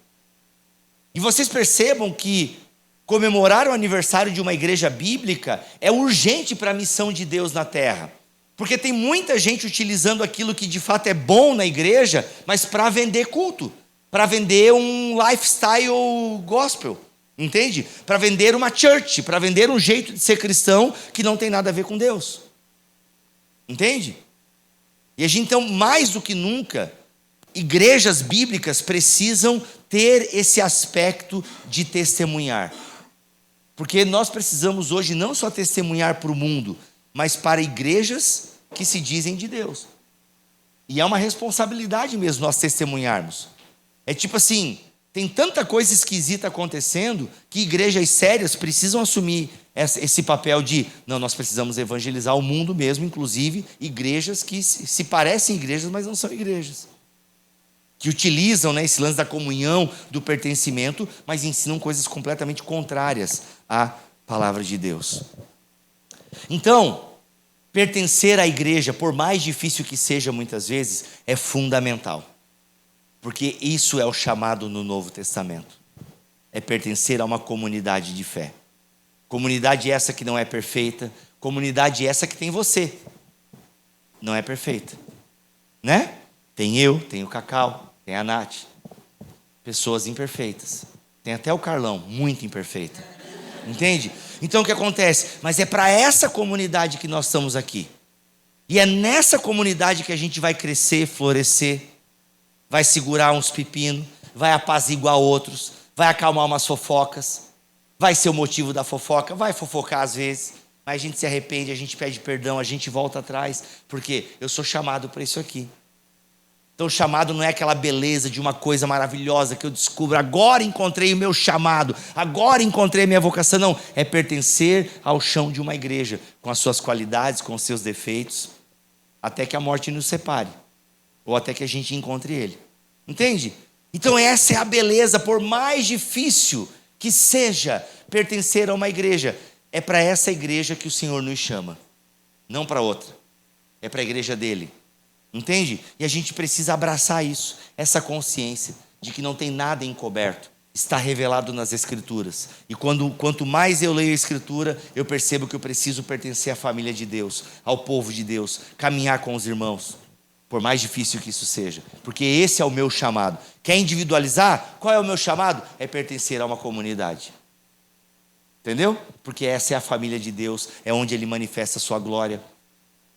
E vocês percebam que comemorar o aniversário de uma igreja bíblica é urgente para a missão de Deus na terra. Porque tem muita gente utilizando aquilo que de fato é bom na igreja, mas para vender culto, para vender um lifestyle gospel, entende? Para vender uma church, para vender um jeito de ser cristão que não tem nada a ver com Deus. Entende? E a gente, então, mais do que nunca, igrejas bíblicas precisam ter esse aspecto de testemunhar. Porque nós precisamos hoje não só testemunhar para o mundo, mas para igrejas que se dizem de Deus. E é uma responsabilidade mesmo nós testemunharmos. É tipo assim, tem tanta coisa esquisita acontecendo que igrejas sérias precisam assumir esse papel de, não, nós precisamos evangelizar o mundo mesmo, inclusive igrejas que se parecem igrejas, mas não são igrejas. Que utilizam, né, esse lance da comunhão, do pertencimento, mas ensinam coisas completamente contrárias à palavra de Deus. Então, pertencer à igreja, por mais difícil que seja muitas vezes, é fundamental. Porque isso é o chamado no Novo Testamento. É pertencer a uma comunidade de fé. Comunidade essa que não é perfeita, comunidade essa que tem você. Não é perfeita. Né? Tem eu, tem o Cacau, tem a Nath. Pessoas imperfeitas. Tem até o Carlão, muito imperfeito. Entende? Então o que acontece? Mas é para essa comunidade que nós estamos aqui. E é nessa comunidade que a gente vai crescer, florescer, vai segurar uns pepinos, vai apaziguar outros, vai acalmar umas fofocas, vai ser o motivo da fofoca, vai fofocar às vezes, mas a gente se arrepende, a gente pede perdão, a gente volta atrás, porque eu sou chamado para isso aqui. Então o chamado não é aquela beleza de uma coisa maravilhosa que eu descubro, agora encontrei o meu chamado, agora encontrei a minha vocação. Não, é pertencer ao chão de uma igreja, com as suas qualidades, com os seus defeitos, até que a morte nos separe, ou até que a gente encontre Ele. Entende? Então essa é a beleza, por mais difícil que seja pertencer a uma igreja, é para essa igreja que o Senhor nos chama, não para outra, é para a igreja dEle. Entende? E a gente precisa abraçar isso, essa consciência de que não tem nada encoberto, está revelado nas Escrituras. E quanto mais eu leio a Escritura, eu percebo que eu preciso pertencer à família de Deus, ao povo de Deus, caminhar com os irmãos, por mais difícil que isso seja, porque esse é o meu chamado. Quer individualizar? Qual é o meu chamado? É pertencer a uma comunidade. Entendeu? Porque essa é a família de Deus, é onde Ele manifesta a sua glória.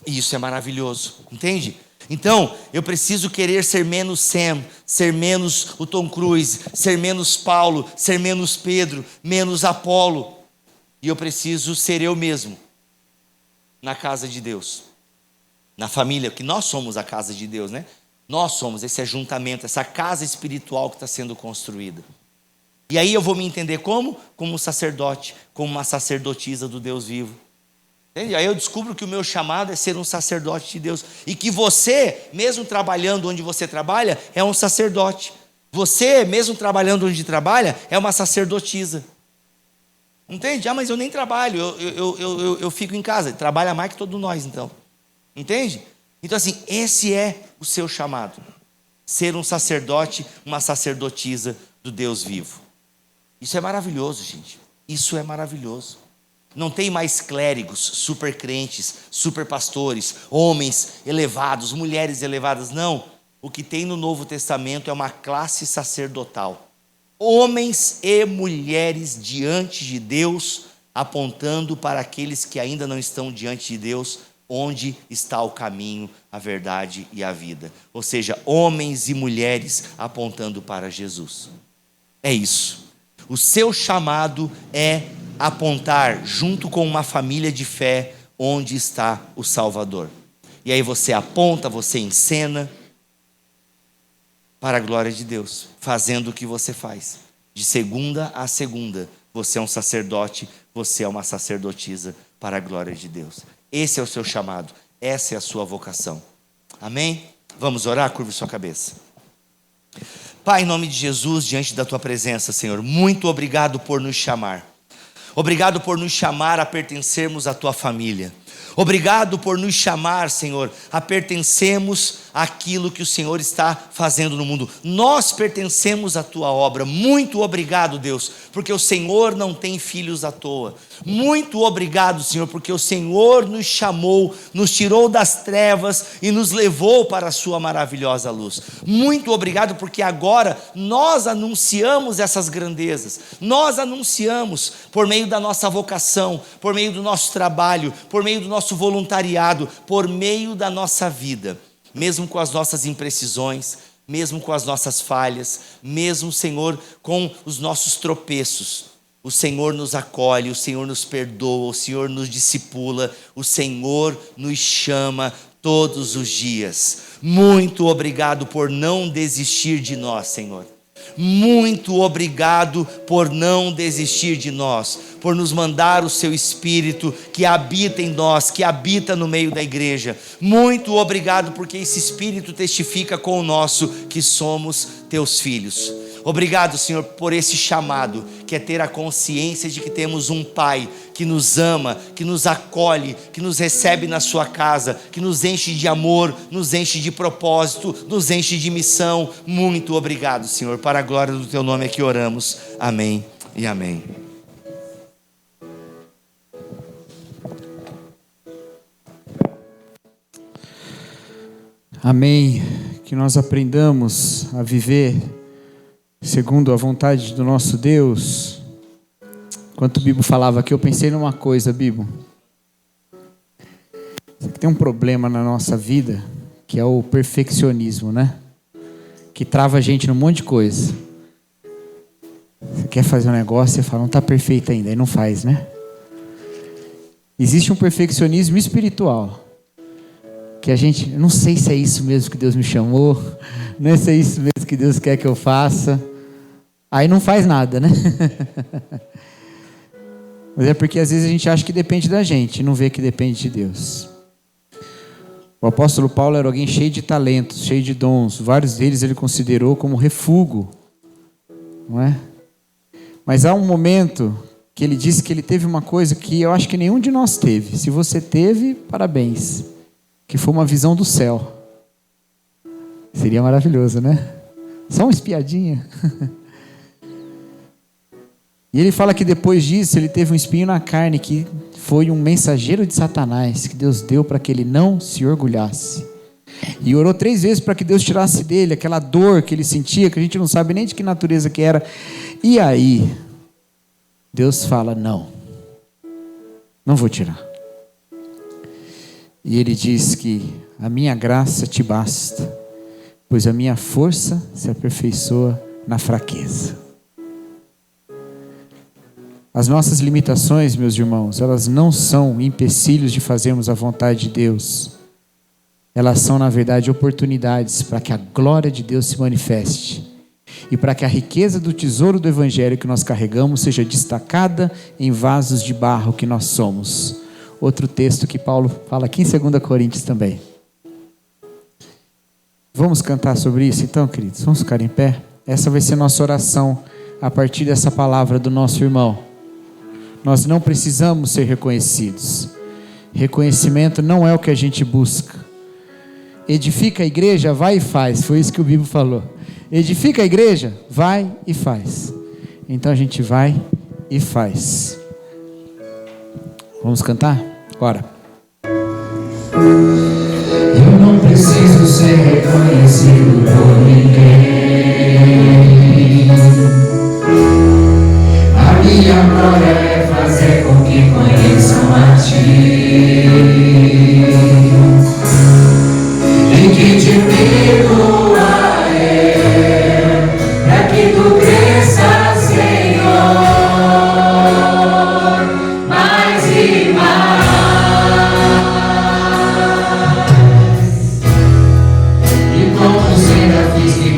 E isso é maravilhoso, entende? Então, eu preciso querer ser menos Sam, ser menos o Tom Cruise, ser menos Paulo, ser menos Pedro, menos Apolo. E eu preciso ser eu mesmo, na casa de Deus, na família, que nós somos a casa de Deus, né? Nós somos esse ajuntamento, essa casa espiritual que está sendo construída. E aí eu vou me entender como? Como um sacerdote, como uma sacerdotisa do Deus vivo. Entende? Aí eu descubro que o meu chamado é ser um sacerdote de Deus. E que você, mesmo trabalhando onde você trabalha, é um sacerdote. Você, mesmo trabalhando onde trabalha, é uma sacerdotisa. Entende? Ah, mas eu nem trabalho, eu fico em casa. Trabalha mais que todos nós, então. Entende? Então assim, esse é o seu chamado. Ser um sacerdote, uma sacerdotisa do Deus vivo. Isso é maravilhoso, gente. Isso é maravilhoso. Não tem mais clérigos, super crentes, super pastores, homens elevados, mulheres elevadas. Não. O que tem no Novo Testamento é uma classe sacerdotal. Homens e mulheres diante de Deus, apontando para aqueles que ainda não estão diante de Deus, onde está o caminho, a verdade e a vida. Ou seja, homens e mulheres apontando para Jesus. É isso. O seu chamado é apontar junto com uma família de fé onde está o Salvador. E aí você aponta, você encena para a glória de Deus, fazendo o que você faz. De segunda a segunda, você é um sacerdote, você é uma sacerdotisa para a glória de Deus. Esse é o seu chamado, essa é a sua vocação. Amém? Vamos orar? Curve sua cabeça. Pai, em nome de Jesus, diante da tua presença, Senhor, muito obrigado por nos chamar. Obrigado por nos chamar a pertencermos à tua família. Obrigado por nos chamar, Senhor, a pertencermos àquilo que o Senhor está fazendo no mundo. Nós pertencemos à tua obra. Muito obrigado, Deus, porque o Senhor não tem filhos à toa. Muito obrigado, Senhor, porque o Senhor nos chamou, nos tirou das trevas e nos levou para a sua maravilhosa luz. Muito obrigado, porque agora nós anunciamos essas grandezas. Nós anunciamos por meio da nossa vocação, por meio do nosso trabalho, por meio do nosso voluntariado, por meio da nossa vida, mesmo com as nossas imprecisões, mesmo com as nossas falhas, mesmo, Senhor, com os nossos tropeços. O Senhor nos acolhe, o Senhor nos perdoa, o Senhor nos discipula, o Senhor nos chama todos os dias. Muito obrigado por não desistir de nós, Senhor. Muito obrigado por não desistir de nós, por nos mandar o seu Espírito que habita em nós, que habita no meio da igreja. Muito obrigado porque esse Espírito testifica com o nosso que somos teus filhos. Obrigado, Senhor, por esse chamado, que é ter a consciência de que temos um Pai que nos ama, que nos acolhe, que nos recebe na sua casa, que nos enche de amor, nos enche de propósito, nos enche de missão. Muito obrigado, Senhor, para a glória do teu nome é que oramos. Amém e amém. Amém. Que nós aprendamos a viver segundo a vontade do nosso Deus. Enquanto o Bibo falava aqui, eu pensei numa coisa, Bibo. Tem um problema na nossa vida, que é o perfeccionismo, né? Que trava a gente num monte de coisa. Você quer fazer um negócio, você fala, não está perfeito ainda, aí não faz, né? Existe um perfeccionismo espiritual, que a gente, eu não sei se é isso mesmo que Deus me chamou, não sei se é isso mesmo que Deus quer que eu faça, aí não faz nada, né? Mas é porque às vezes a gente acha que depende da gente, não vê que depende de Deus. O apóstolo Paulo era alguém cheio de talentos, cheio de dons, vários deles ele considerou como refúgio, não é? Mas há um momento que ele disse que ele teve uma coisa que eu acho que nenhum de nós teve. Se você teve, parabéns. Que foi uma visão do céu. Seria maravilhoso, né? Só uma espiadinha. E ele fala que depois disso ele teve um espinho na carne que foi um mensageiro de Satanás que Deus deu para que ele não se orgulhasse. E orou 3 vezes para que Deus tirasse dele aquela dor que ele sentia, que a gente não sabe nem de que natureza que era. E aí, Deus fala, não vou tirar. E ele diz que a minha graça te basta, pois a minha força se aperfeiçoa na fraqueza. As nossas limitações, meus irmãos, elas não são empecilhos de fazermos a vontade de Deus. Elas são, na verdade, oportunidades para que a glória de Deus se manifeste e para que a riqueza do tesouro do Evangelho que nós carregamos seja destacada em vasos de barro que nós somos. Outro texto que Paulo fala aqui em 2 Coríntios também. Vamos cantar sobre isso então, queridos? Vamos ficar em pé? Essa vai ser nossa oração a partir dessa palavra do nosso irmão. Nós não precisamos ser reconhecidos. Reconhecimento não é o que a gente busca. Edifica a igreja, vai e faz. Foi isso que o Bíblia falou. Edifica a igreja, vai e faz. Então a gente vai e faz. Vamos cantar? Bora. Eu não preciso ser reconhecido por ninguém. A minha glória é fazer com que conheçam a Ti. E que te perdoarei, para que Tu cresças, Senhor, mais e mais. E como sempre fiz que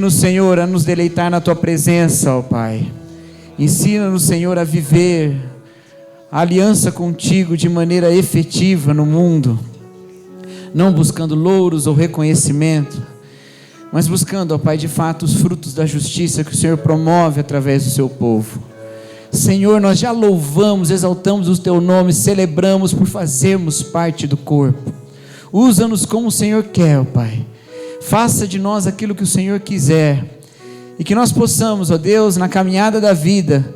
Ensina-nos, Senhor, a nos deleitar na Tua presença, ó Pai. Ensina-nos, Senhor, a viver a aliança contigo de maneira efetiva no mundo, não buscando louros ou reconhecimento, mas buscando, ó Pai, de fato os frutos da justiça que o Senhor promove através do seu povo. Senhor, nós já louvamos, exaltamos o Teu nome, celebramos por fazermos parte do corpo. Usa-nos como o Senhor quer, ó Pai. Faça de nós aquilo que o Senhor quiser, e que nós possamos, ó Deus, na caminhada da vida,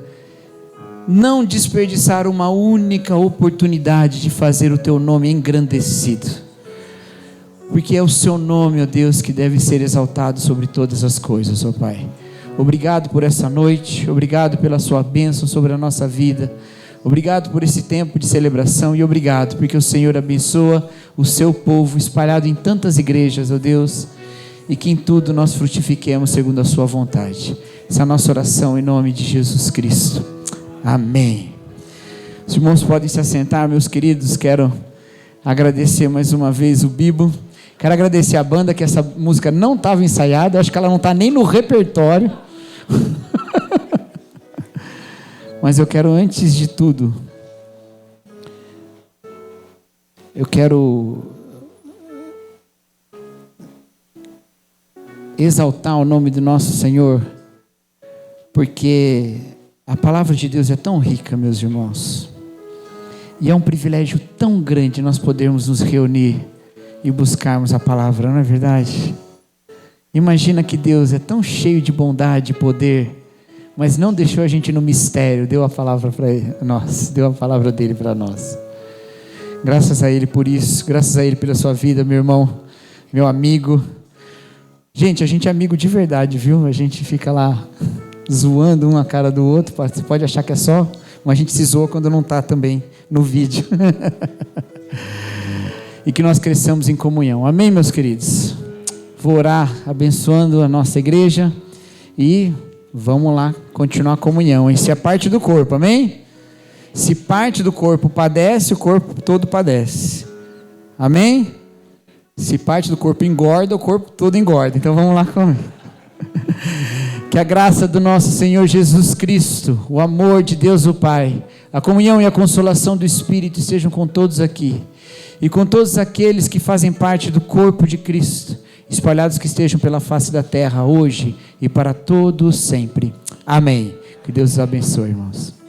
não desperdiçar uma única oportunidade de fazer o Teu nome engrandecido, porque é o Seu nome, ó Deus, que deve ser exaltado sobre todas as coisas, ó Pai. Obrigado por essa noite, obrigado pela Sua bênção sobre a nossa vida, obrigado por esse tempo de celebração, e obrigado porque o Senhor abençoa o Seu povo espalhado em tantas igrejas, ó Deus, e que em tudo nós frutifiquemos segundo a Sua vontade. Essa é a nossa oração em nome de Jesus Cristo. Amém. Os irmãos podem se assentar, meus queridos. Quero agradecer mais uma vez o Bibo. Quero agradecer a banda, que essa música não estava ensaiada. Acho que ela não está nem no repertório. Mas eu quero, antes de tudo, eu quero exaltar o nome do nosso Senhor, porque a palavra de Deus é tão rica, meus irmãos, e é um privilégio tão grande nós podermos nos reunir e buscarmos a palavra, não é verdade? Imagina que Deus é tão cheio de bondade e poder, mas não deixou a gente no mistério, deu a palavra para nós, deu a palavra dele para nós. Graças a Ele por isso, graças a Ele pela sua vida, meu irmão, meu amigo. Gente, a gente é amigo de verdade, viu? A gente fica lá zoando um a cara do outro, você pode achar que é só, mas a gente se zoa quando não está também no vídeo. E que nós cresçamos em comunhão, amém, meus queridos? Vou orar abençoando a nossa igreja e vamos lá continuar a comunhão, hein? Se é parte do corpo, amém? Se parte do corpo padece, o corpo todo padece, amém? Se parte do corpo engorda, o corpo todo engorda. Então vamos lá comigo. Que a graça do nosso Senhor Jesus Cristo, o amor de Deus o Pai, a comunhão e a consolação do Espírito estejam com todos aqui e com todos aqueles que fazem parte do corpo de Cristo, espalhados que estejam pela face da terra hoje e para todos sempre. Amém. Que Deus os abençoe, irmãos.